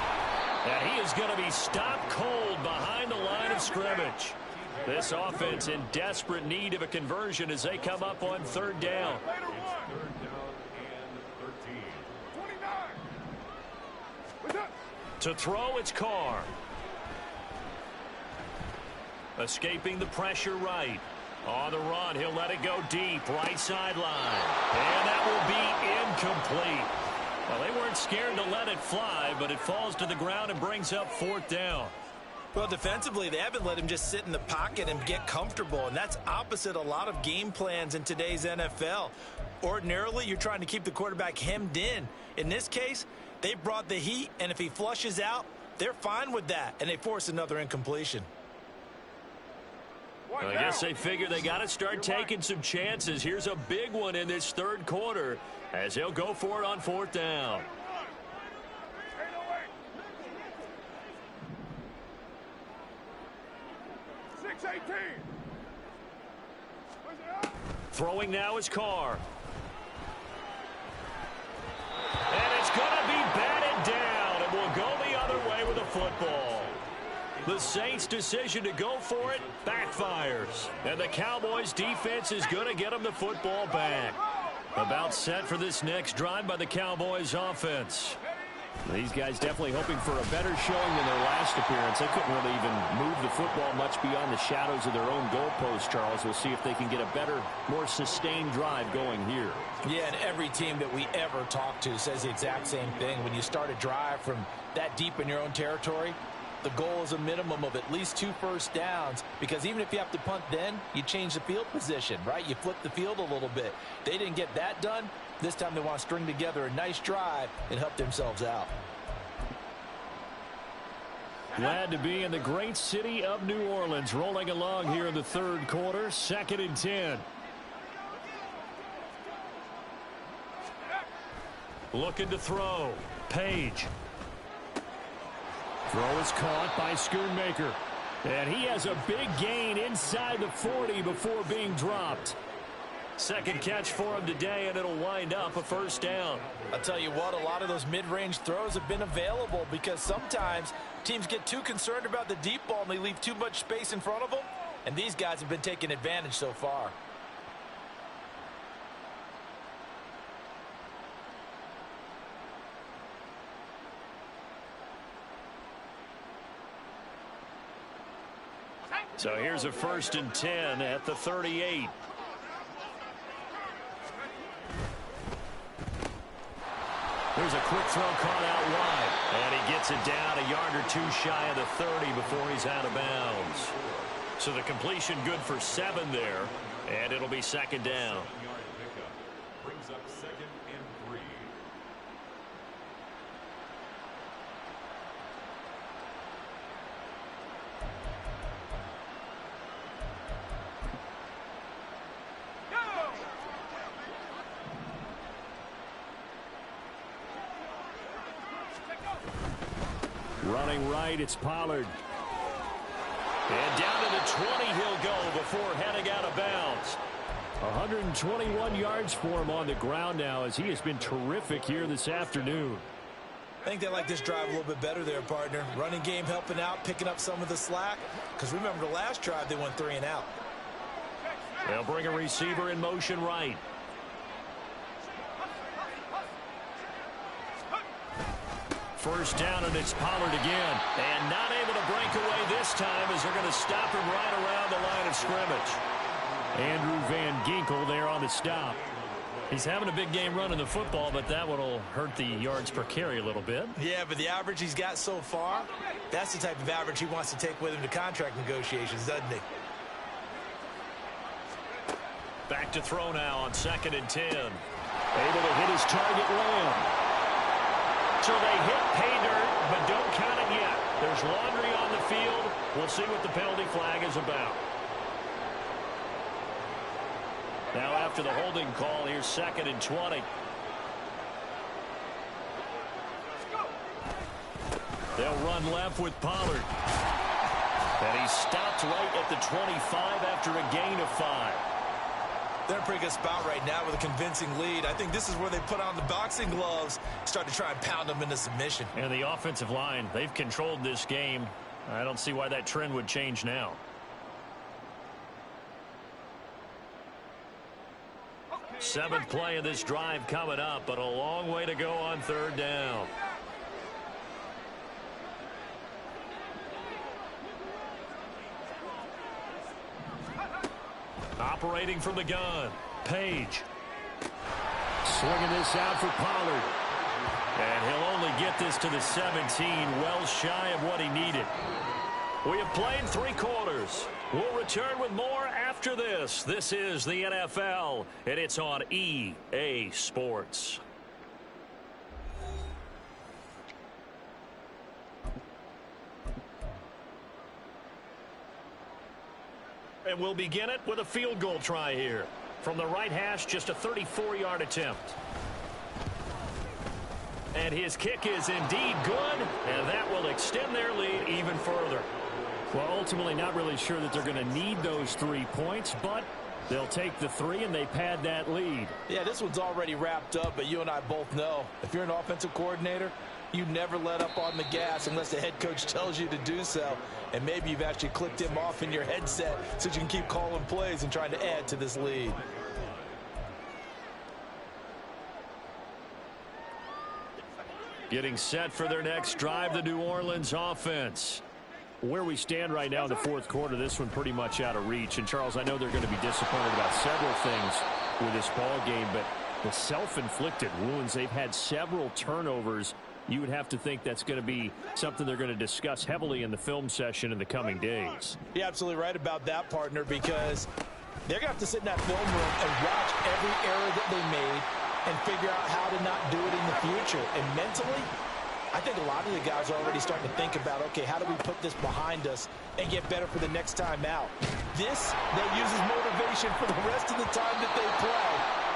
And he is going to be stopped cold behind the line of scrimmage. This offense in desperate need of a conversion as they come up on third down. Later one. Third down and 13. 29. What's up? To throw, it's Carr. Escaping the pressure right. On the run, he'll let it go deep, right sideline. And that will be incomplete. Well, they weren't scared to let it fly, but it falls to the ground and brings up fourth down. Well, defensively, they haven't let him just sit in the pocket and get comfortable, and that's opposite a lot of game plans in today's NFL. Ordinarily, you're trying to keep the quarterback hemmed in. In this case, they brought the heat, and if he flushes out, they're fine with that, and they force another incompletion. Well, I guess they figure they got to start taking some chances. Here's a big one in this third quarter as they'll go for it on fourth down. 6-18. Throwing now is Carr. And it's going to be batted down, and will go the other way with a football. The Saints' decision to go for it backfires. And the Cowboys' defense is going to get them the football back. About set for this next drive by the Cowboys' offense. These guys definitely hoping for a better showing than their last appearance. They couldn't really even move the football much beyond the shadows of their own goalpost, Charles. We'll see if they can get a better, more sustained drive going here. Yeah, and every team that we ever talk to says the exact same thing. When you start a drive from that deep in your own territory, the goal is a minimum of at least 2 first downs, because even if you have to punt then, you change the field position, right? You flip the field a little bit. They didn't get that done. This time they want to string together a nice drive and help themselves out. Glad to be in the great city of New Orleans, rolling along here in the third quarter, 2nd and 10. Looking to throw. Page. Throw is caught by Schoonmaker. And he has a big gain inside the 40 before being dropped. Second catch for him today, and it'll wind up a first down. I'll tell you what, a lot of those mid-range throws have been available because sometimes teams get too concerned about the deep ball and they leave too much space in front of them, and these guys have been taking advantage so far. So here's a 1st and 10 at the 38. Here's a quick throw caught out wide. And he gets it down a yard or two shy of the 30 before he's out of bounds. So the completion good for 7 there. And it'll be 2nd down. Brings up 2nd and 3. Running right, it's Pollard. And down to the 20 he'll go before heading out of bounds. 121 yards for him on the ground now, as he has been terrific here this afternoon. I think they like this drive a little bit better there, partner. Running game helping out, picking up some of the slack. Because remember the last drive, they went 3 and out. They'll bring a receiver in motion right. First down, and it's Pollard again. And not able to break away this time as they're going to stop him right around the line of scrimmage. Andrew Van Ginkel there on the stop. He's having a big game running the football, but that one will hurt the yards per carry a little bit. Yeah, but the average he's got so far, that's the type of average he wants to take with him to contract negotiations, doesn't he? Back to throw now on 2nd and 10. Able to hit his target, Lamb. To So they hit pay dirt, but don't count it yet. There's laundry on the field. We'll see what the penalty flag is about. Now after the holding call, here's 2nd and 20. They'll run left with Pollard. And he's stopped right at the 25 after a gain of 5. They're in a pretty good spot right now with a convincing lead. I think this is where they put on the boxing gloves, start to try and pound them into submission. And the offensive line, they've controlled this game. I don't see why that trend would change now. Seventh play of this drive coming up, but a long way to go on 3rd down. Operating from the gun, Page. Swinging this out for Pollard. And he'll only get this to the 17, well shy of what he needed. We have played 3 quarters. We'll return with more after this. This is the NFL, and it's on EA Sports. And we'll begin it with a field goal try here. From the right hash, just a 34-yard attempt. And his kick is indeed good, and that will extend their lead even further. Well, ultimately not really sure that they're going to need those 3 points, but they'll take the 3 and they pad that lead. Yeah, this one's already wrapped up, but you and I both know if you're an offensive coordinator, you never let up on the gas unless the head coach tells you to do so. And maybe you've actually clicked him off in your headset so you can keep calling plays and trying to add to this lead. Getting set for their next drive, the New Orleans offense. Where we stand right now in the 4th quarter, this one pretty much out of reach. And, Charles, I know they're going to be disappointed about several things with this ball game, but the self-inflicted wounds, they've had several turnovers. You would have to think that's going to be something they're going to discuss heavily in the film session in the coming days. You're absolutely right about that, partner, because they're going to have to sit in that film room and watch every error that they made and figure out how to not do it in the future. And mentally, I think a lot of the guys are already starting to think about, okay, how do we put this behind us and get better for the next time out? This, they use as motivation for the rest of the time that they play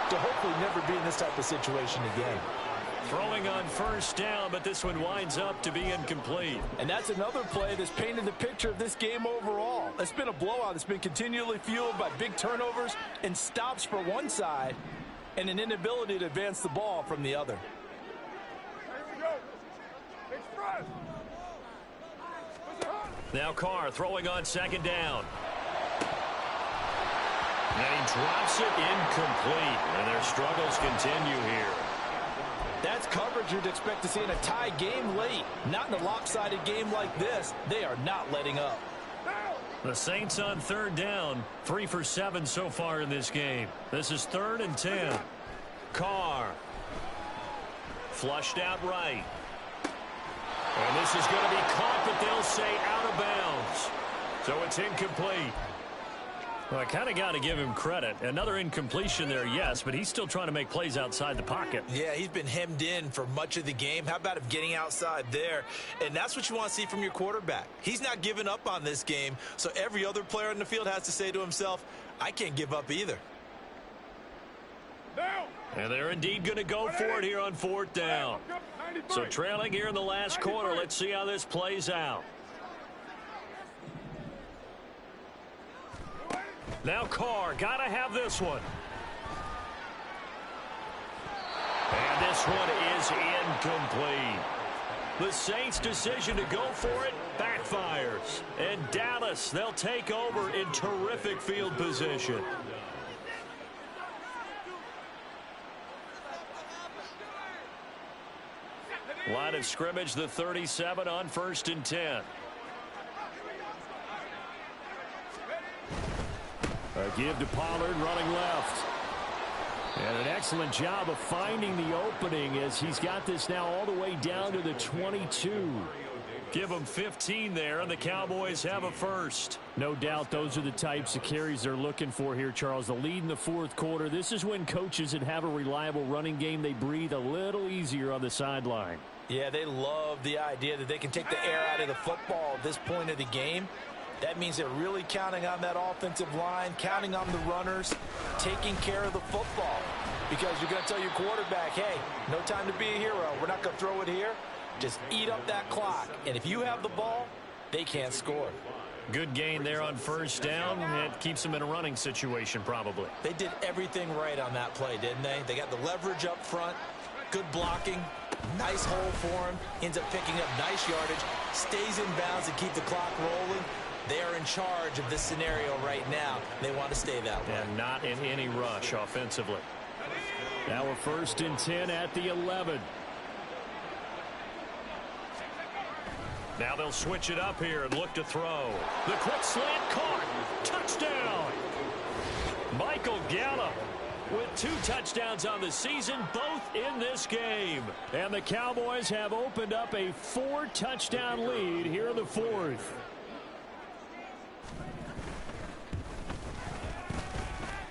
to hopefully never be in this type of situation again. Throwing on 1st down, but this one winds up to be incomplete. And that's another play that's painted the picture of this game overall. It's been a blowout. It's been continually fueled by big turnovers and stops for one side and an inability to advance the ball from the other. Now Carr throwing on 2nd down. And he drops it incomplete. And their struggles continue here. That's coverage you'd expect to see in a tie game late. Not in a lopsided game like this. They are not letting up. The Saints on 3rd down. 3 for 7 so far in this game. This is 3rd and 10. Carr. Flushed out right. And this is going to be caught, but they'll say out of bounds. So it's incomplete. Well, I kind of got to give him credit. Another incompletion there, yes, but he's still trying to make plays outside the pocket. Yeah, he's been hemmed in for much of the game. How about him getting outside there? And that's what you want to see from your quarterback. He's not giving up on this game, so every other player in the field has to say to himself, I can't give up either. And they're indeed going to go for it here on 4th down. So trailing here in the last quarter, let's see how this plays out. Now Carr, got to have this one. And this one is incomplete. The Saints' decision to go for it backfires. And Dallas, they'll take over in terrific field position. Line of scrimmage, the 37 on 1st and 10. A give to Pollard running left. And an excellent job of finding the opening as he's got this now all the way down to the 22. Give them 15 there, and the Cowboys have a first. No doubt those are the types of carries they're looking for here, Charles. The lead in the 4th quarter. This is when coaches that have a reliable running game, they breathe a little easier on the sideline. Yeah, they love the idea that they can take the air out of the football at this point of the game. That means they're really counting on that offensive line, counting on the runners, taking care of the football. Because you're going to tell your quarterback, hey, no time to be a hero. We're not going to throw it here. Just eat up that clock. And if you have the ball, they can't score. Good gain there on first down. It keeps them in a running situation probably. They did everything right on that play, didn't they? They got the leverage up front, good blocking, nice hole for him, ends up picking up nice yardage, stays in bounds to keep the clock rolling. They are in charge of this scenario right now. They want to stay that way. And not in any rush offensively. Now we're 1st and 10 at the 11. Now they'll switch it up here and look to throw. The quick slant caught. Touchdown. Michael Gallup with 2 touchdowns on the season, both in this game. And the Cowboys have opened up a 4-touchdown lead here in the 4th.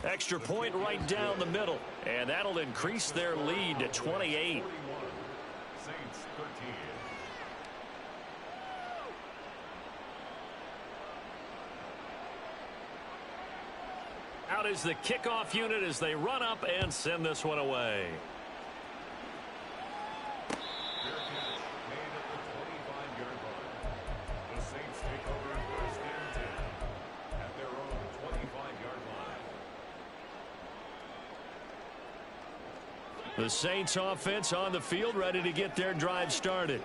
Extra point right down the middle. And that'll increase their lead to 28. Saints 13. Out is the kickoff unit as they run up and send this one away. Fair catch made at the 25-yard line. The Saints take over 1st and 10 at their own 25-yard line. The Saints offense on the field, ready to get their drive started.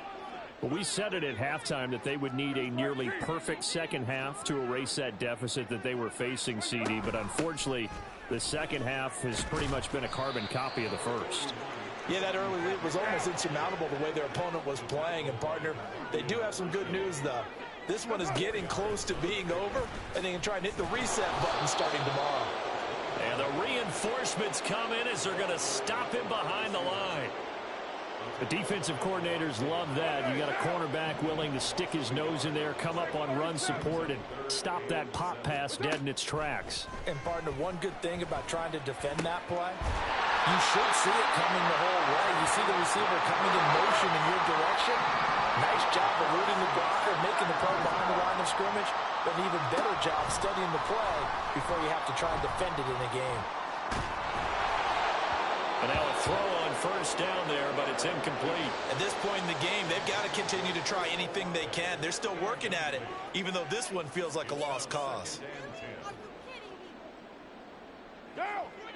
Well, we said it at halftime that they would need a nearly perfect second half to erase that deficit that they were facing, CD. But unfortunately, the second half has pretty much been a carbon copy of the first. Yeah, that early lead was almost insurmountable the way their opponent was playing. And, partner, they do have some good news, though. This one is getting close to being over, and they can try and hit the reset button starting tomorrow. And the reinforcements come in as they're going to stop him behind the line. The defensive coordinators love that. You got a cornerback willing to stick his nose in there, come up on run support, and stop that pop pass dead in its tracks. And, partner, one good thing about trying to defend that play, you should see it coming the whole way. You see the receiver coming in motion in your direction. Nice job eluding the blocker, making the play behind the line of scrimmage, but an even better job studying the play before you have to try and defend it in a game. And now a throw on first down there, but it's incomplete. At this point in the game, they've got to continue to try anything they can. They're still working at it, even though this one feels like a lost cause.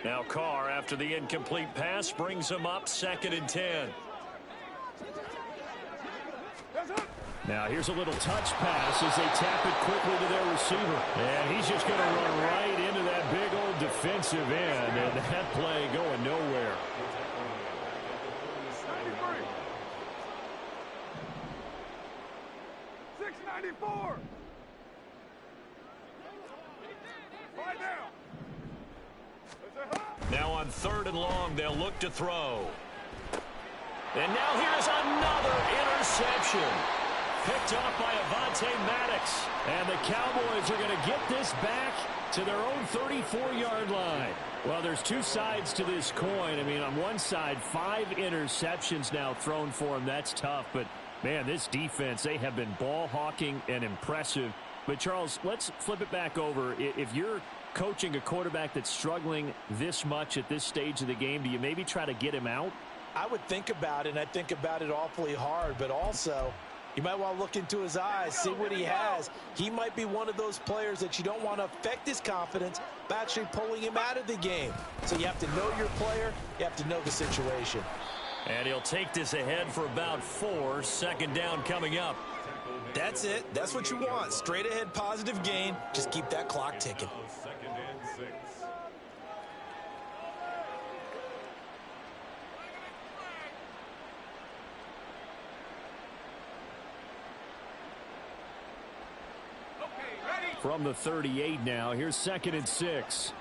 Now Carr, after the incomplete pass, brings him up 2nd and 10. Now here's a little touch pass as they tap it quickly to their receiver. And he's just going to run right into that big old defensive end. And that play going nowhere. 694. Right now. Now on 3rd and long, they'll look to throw. And now here's another interception. Picked off by Avonte Maddox. And the Cowboys are going to get this back to their own 34-yard line. Well, there's 2 sides to this coin. I mean, on one side, 5 interceptions now thrown for them. That's tough. But, man, this defense, they have been ball hawking and impressive. But, Charles, let's flip it back over. If you're coaching a quarterback that's struggling this much at this stage of the game, do you maybe try to get him out? I would think about it, and I think about it awfully hard, but also you might want to look into his eyes, see what he has. He might be one of those players that you don't want to affect his confidence by actually pulling him out of the game. So you have to know your player. You have to know the situation. And he'll take this ahead for about 4. 2nd down coming up. That's it. That's what you want. Straight ahead positive gain. Just keep that clock ticking. 2nd and 6. From the 38 now, here's 2nd and 6.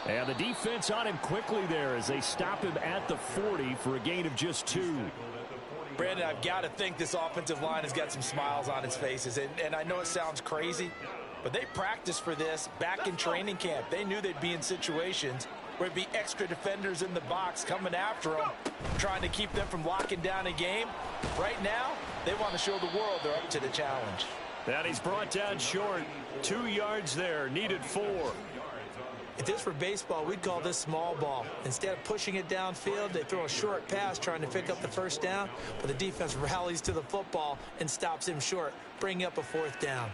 And the defense on him quickly there as they stop him at the 40 for a gain of just 2. Brandon, I've got to think this offensive line has got some smiles on its faces. And I know it sounds crazy, But they practiced for this back in training camp. They knew they'd be in situations where there'd be extra defenders in the box coming after them, trying to keep them from locking down a game. Right now, they want to show the world they're up to the challenge. And he's brought down short. 2 yards there, needed 4. If this were baseball, we'd call this small ball. Instead of pushing it downfield, they throw a short pass trying to pick up the first down, but the defense rallies to the football and stops him short, bringing up a 4th down.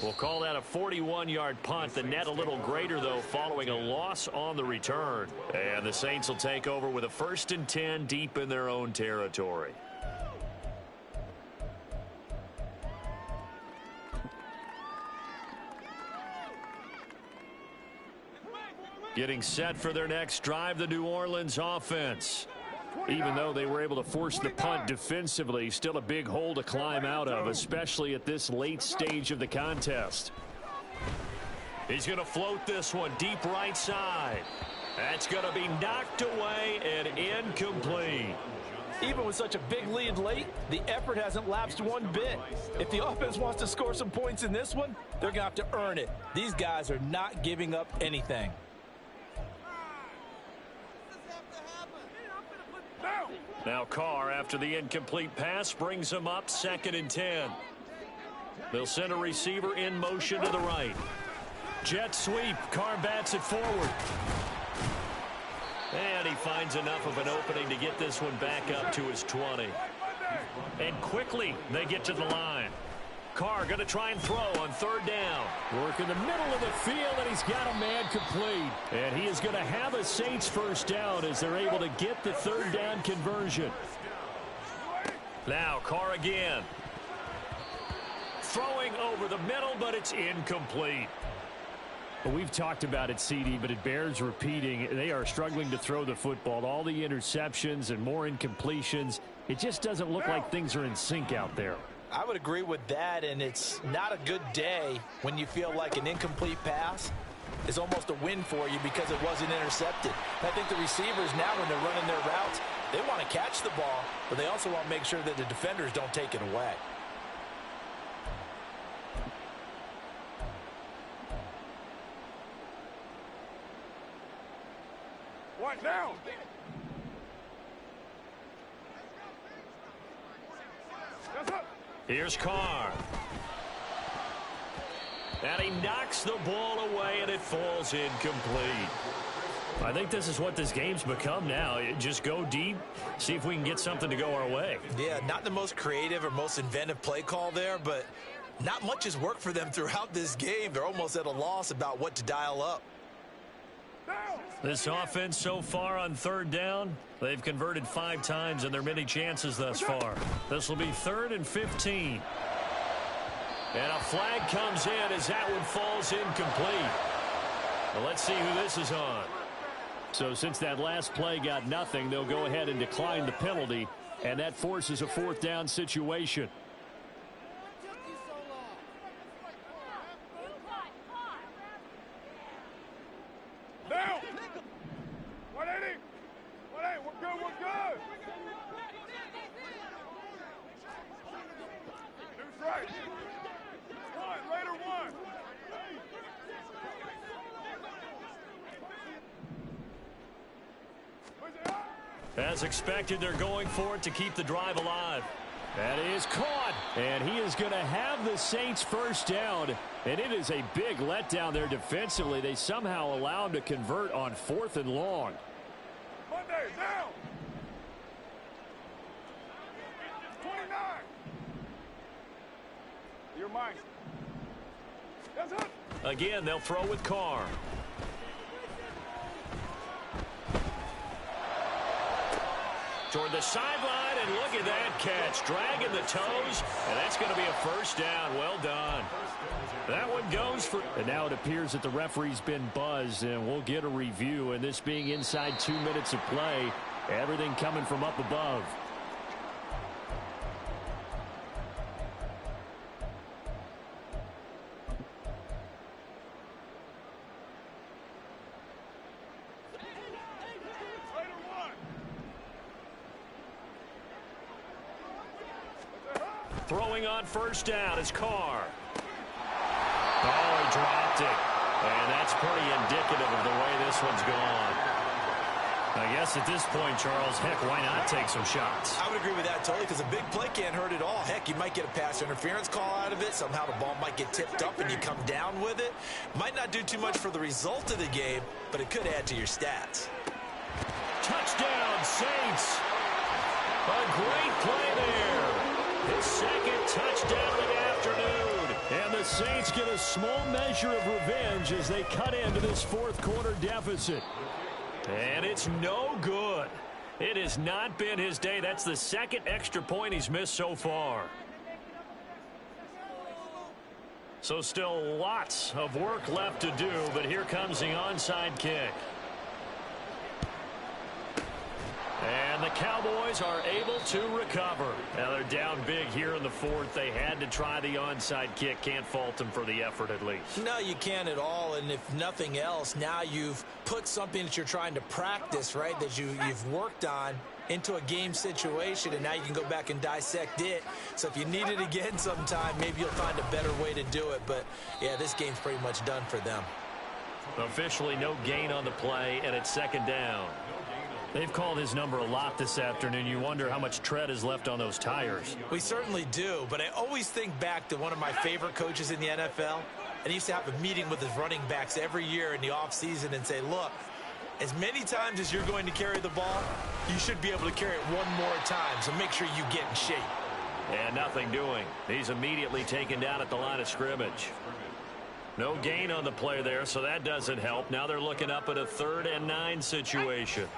We'll call that a 41-yard punt. The net a little greater, though, following a loss on the return. And the Saints will take over with a 1st and 10 deep in their own territory. Getting set for their next drive, the New Orleans offense. Even though they were able to force the punt defensively, still a big hole to climb out of, especially at this late stage of the contest. He's going to float this one deep right side. That's going to be knocked away and incomplete. Even with such a big lead late, the effort hasn't lapsed one bit. If the offense wants to score some points in this one, they're going to have to earn it. These guys are not giving up anything. Now Carr, after the incomplete pass, brings him up 2nd and 10. They'll send a receiver in motion to the right. Jet sweep. Carr bats it forward. And he finds enough of an opening to get this one back up to his 20. And quickly they get to the line. Carr going to try and throw on 3rd down. Work in the middle of the field, and he's got a man complete. And he is going to have a Saints 1st down as they're able to get the 3rd down conversion. Now Carr again. Throwing over the middle, but it's incomplete. Well, we've talked about it, CD, but it bears repeating. They are struggling to throw the football. All the interceptions and more incompletions. It just doesn't look like things are in sync out there. I would agree with that, and it's not a good day when you feel like an incomplete pass is almost a win for you because it wasn't intercepted. And I think the receivers now, when they're running their routes, they want to catch the ball, but they also want to make sure that the defenders don't take it away. One down. Yes, sir. Here's Carr. And he knocks the ball away, and it falls incomplete. I think this is what this game's become now. Just go deep, see if we can get something to go our way. Yeah, not the most creative or most inventive play call there, but not much has worked for them throughout this game. They're almost at a loss about what to dial up. This offense so far on 3rd down, they've converted 5 times in their many chances thus far. This will be 3rd and 15. And a flag comes in as that one falls incomplete. Well, let's see who this is on. So since that last play got nothing, they'll go ahead and decline the penalty, and that forces a 4th down situation. Down. 180. 180. We're good. We're good. Deuce right. One. Raider 1. As expected, they're going for it to keep the drive alive. That is caught, and he is going to have the Saints 1st down, and it is a big letdown there defensively. They somehow allow him to convert on 4th and long. Monday, down. 29. Your mind. Yes, sir. Again, they'll throw with Carr. Toward the sideline, and look at that catch. Dragging the toes, and that's going to be a 1st down. Well done. That one goes for... And now it appears that the referee's been buzzed, and we'll get a review. And this being inside 2 minutes of play, everything coming from up above. Throwing on 1st down is Carr. dropped it. And that's pretty indicative of the way this one's gone. I guess at this point, Charles, heck, why not take some shots? I would agree with that totally, because a big play can't hurt at all. Heck, you might get a pass interference call out of it. Somehow the ball might get tipped up and you come down with it. Might not do too much for the result of the game, but it could add to your stats. Touchdown, Saints. A great play there. His second touchdown of the afternoon. And the Saints get a small measure of revenge as they cut into this fourth quarter deficit. And it's no good. It has not been his day. That's the second extra point he's missed so far. So still lots of work left to do, but here comes the onside kick. And the Cowboys are able to recover. Now they're down big here in the fourth. They had to try the onside kick. Can't fault them for the effort at least. No, you can't at all. And if nothing else, now you've put something that you're trying to practice, right, that you've worked on into a game situation, and now you can go back and dissect it. So if you need it again sometime, maybe you'll find a better way to do it. But, yeah, this game's pretty much done for them. Officially no gain on the play, and it's second down. They've called his number a lot this afternoon. You wonder how much tread is left on those tires. We certainly do, but I always think back to one of my favorite coaches in the NFL, and he used to have a meeting with his running backs every year in the offseason and say, look, as many times as you're going to carry the ball, you should be able to carry it one more time, so make sure you get in shape. And nothing doing. He's immediately taken down at the line of scrimmage. No gain on the play there, so that doesn't help. Now they're looking up at a 3rd and 9 situation.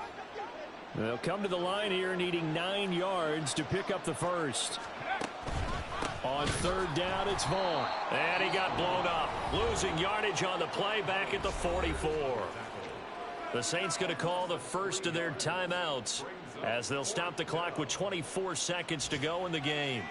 They'll come to the line here needing 9 yards to pick up the first. On 3rd down, it's Vaughn. And he got blown up. Losing yardage on the play back at the 44. The Saints going to call the first of their timeouts as they'll stop the clock with 24 seconds to go in the game.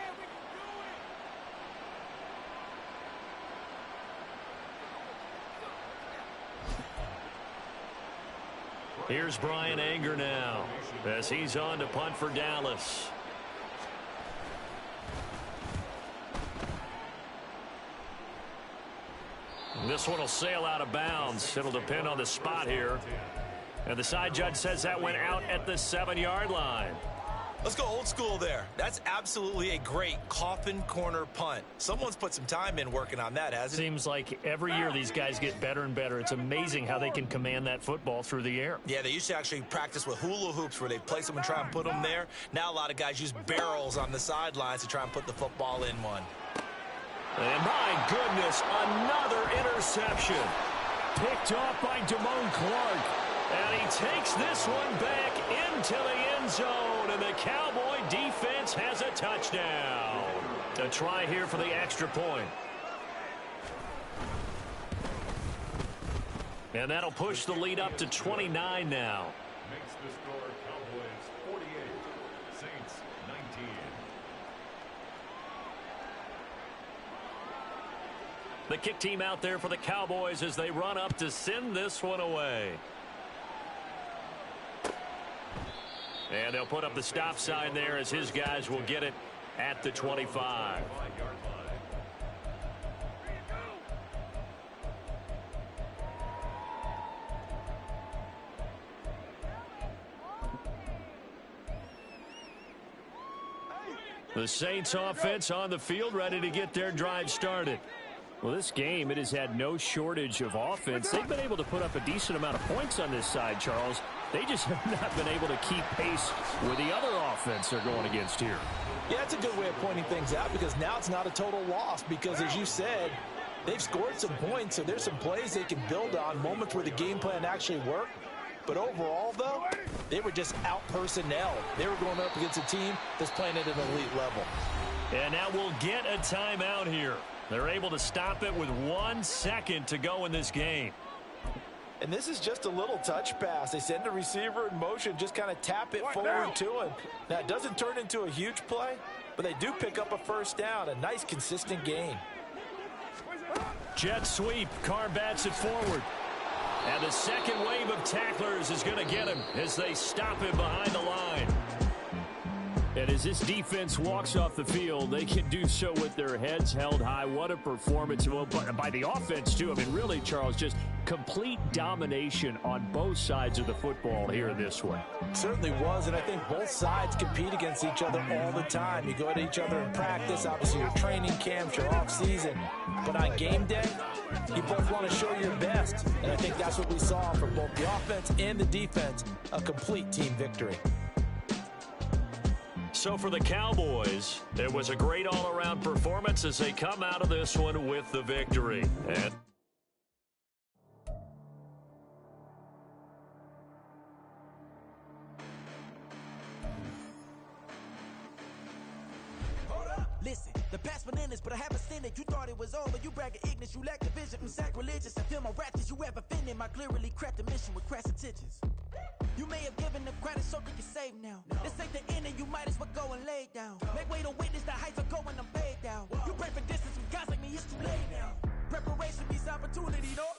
Here's Brian Anger now as he's on to punt for Dallas. This one will sail out of bounds. It'll depend on the spot here. And the side judge says that went out at the 7-yard line. Let's go old school there. That's absolutely a great coffin corner punt. Someone's put some time in working on that, hasn't it? Seems like every year these guys get better and better. It's amazing how they can command that football through the air. Yeah, they used to actually practice with hula hoops where they place them and try and put them there. Now a lot of guys use barrels on the sidelines to try and put the football in one. And my goodness, another interception. Picked off by Damone Clark. And he takes this one back into the end zone. And the Cowboy defense has a touchdown. A try here for the extra point. And that'll push the lead up to 29 now. Makes the score Cowboys 48, Saints 19. The kick team out there for the Cowboys as they run up to send this one away. And they'll put up the stop sign there as his guys will get it at the 25. The Saints offense on the field ready to get their drive started. Well, this game, it has had no shortage of offense. They've been able to put up a decent amount of points on this side, Charles. They just have not been able to keep pace with the other offense they're going against here. Yeah, that's a good way of pointing things out because now it's not a total loss because, as you said, they've scored some points, so there's some plays they can build on, moments where the game plan actually worked. But overall, though, they were just out-personnel. They were going up against a team that's playing at an elite level. And now we'll get a timeout here. They're able to stop it with 1 second to go in this game. And this is just a little touch pass. They send the receiver in motion, just kind of tap it forward to him. Now, it doesn't turn into a huge play, but they do pick up a first down, a nice, consistent gain. Jet sweep. Carr bats it forward. And the second wave of tacklers is going to get him as they stop him behind the line. And as this defense walks off the field, they can do so with their heads held high. What a performance by the offense, too. I mean, really, Charles, just complete domination on both sides of the football here in this one. Certainly was, and I think both sides compete against each other all the time. You go at each other in practice, obviously your training camps, your off-season. But on game day, you both want to show your best. And I think that's what we saw from both the offense and the defense, a complete team victory. So for the Cowboys, it was a great all-around performance as they come out of this one with the victory. And listen, the past bananas, but I haven't seen it. You thought it was over. You bragging ignorance. You lack the vision. I'm sacrilegious. I feel my raptors. You ever offended my clearly crafted mission with crass intentions. You may have given them credit so they can save now. This ain't the end and you might as well go and lay down. Make way to witness the heights are going, I'm paid down. You pray for distance with guys like me, it's too late now. Preparation means opportunity, no?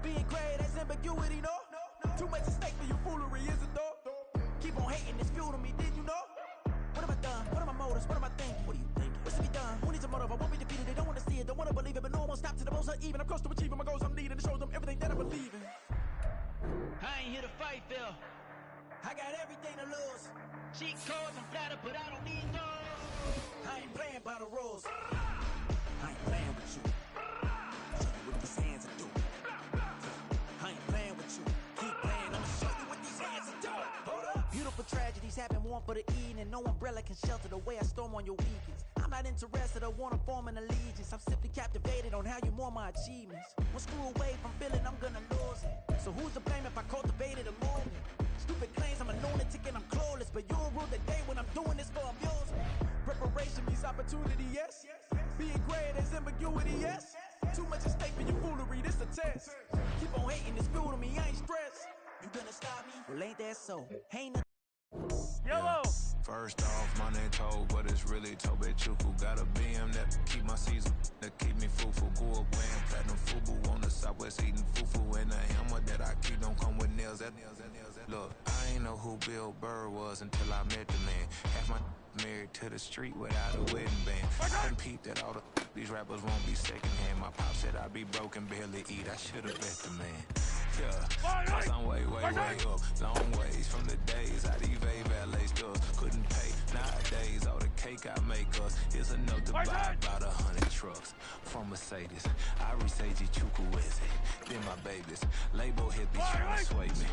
Being great has ambiguity, no? Too much at stake for your foolery, is it though? Keep on hating, it's fuel to me, did you know? What have I done? What are my motives? What am I thinking? What are you thinking? What's to be done? Who needs a motive? I won't be defeated. They don't want to see it, don't want to believe it, but no one won't stop to the most uneven. I'm close to achieving my goals, I'm needing to show them everything that I believe in. I ain't here to fight, Phil. I got everything to lose. Cheat codes and flatter, but I don't need those. I ain't playing by the rules. I ain't playing with you. Show you what these hands are doing. I ain't playing with you. Keep playing, I'ma show you what these hands are doing. Hold up. Beautiful tragedies happen, one for the evening. No umbrella can shelter the way I storm on your weekends. I'm not interested, I wanna form an allegiance. I'm simply captivated on how you more my achievements. One screw away from feeling I'm gonna lose it. So who's to blame if I cultivated a movement? Stupid claims I'm a lunatic and I'm clueless, but you'll rule the day when I'm doing this for amusement. Preparation means opportunity, yes. Being great is ambiguity, yes. Too much at stake for your foolery, this a test. Keep on hating, it's fuel to me, I ain't stressed. You gonna stop me? Well, ain't that so? Ain't no Yellow. First off, my name told, but it's really Tobe Chuku. Got a BM that keep my season, that keep me fufu. Go up wearing platinum fubu on the southwest eating fufu. And the hammer that I keep don't come with nails. Look, I ain't know who Bill Burr was until I met the man. Half my married to the street without a wedding band. I done peeped that all these rappers won't be secondhand. My pop said I'd be broken, barely eat. I should've bet the man. Yeah, cause I'm way up. Long ways from the days I evade valet stores. Couldn't pay. Nowadays, all the cake I make us is enough to buy about 100 trucks. From Mercedes, I resage Chukwueze. Then my babies. Label hit be trying to sway me.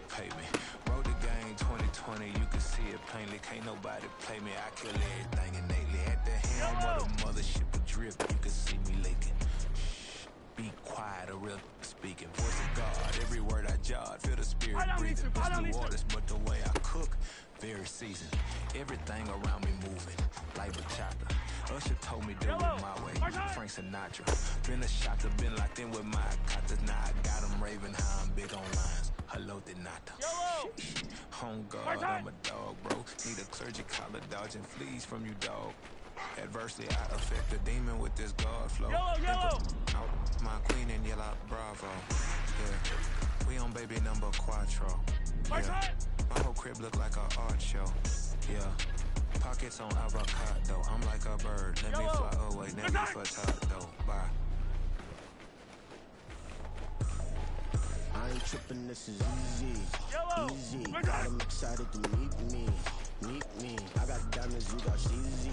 Pay me. Wrote the game 2020, you can see it plainly. Can't nobody play me. I kill everything innately. At the helm of the mothership of drip, you can see me leaking. Be quiet, a real speaking. Voice of God, every word I jot, feel the spirit breathing. It's the waters, but the way I cook, very seasoned. Everything around me moving, like bachata. Usher told me do it my way, Frank Sinatra. Been a shotter, been locked in with my katas. Now I got them raving how I'm big on lines. Hello, Denata. Home guard, I'm a dog, bro. Need a clergy collar, dodging fleas from you, dog. Adversely, I affect the demon with this guard flow. Yellow. My queen in yellow, bravo. Yeah, we on baby number quattro. Yeah, my whole crib look like an art show. Yeah, pockets on avocado. I'm like a bird. Let me fly away, let me for tato. Bye. I ain't tripping, this is easy. Easy. Got 'em excited to meet me. I got diamonds, you got CZ.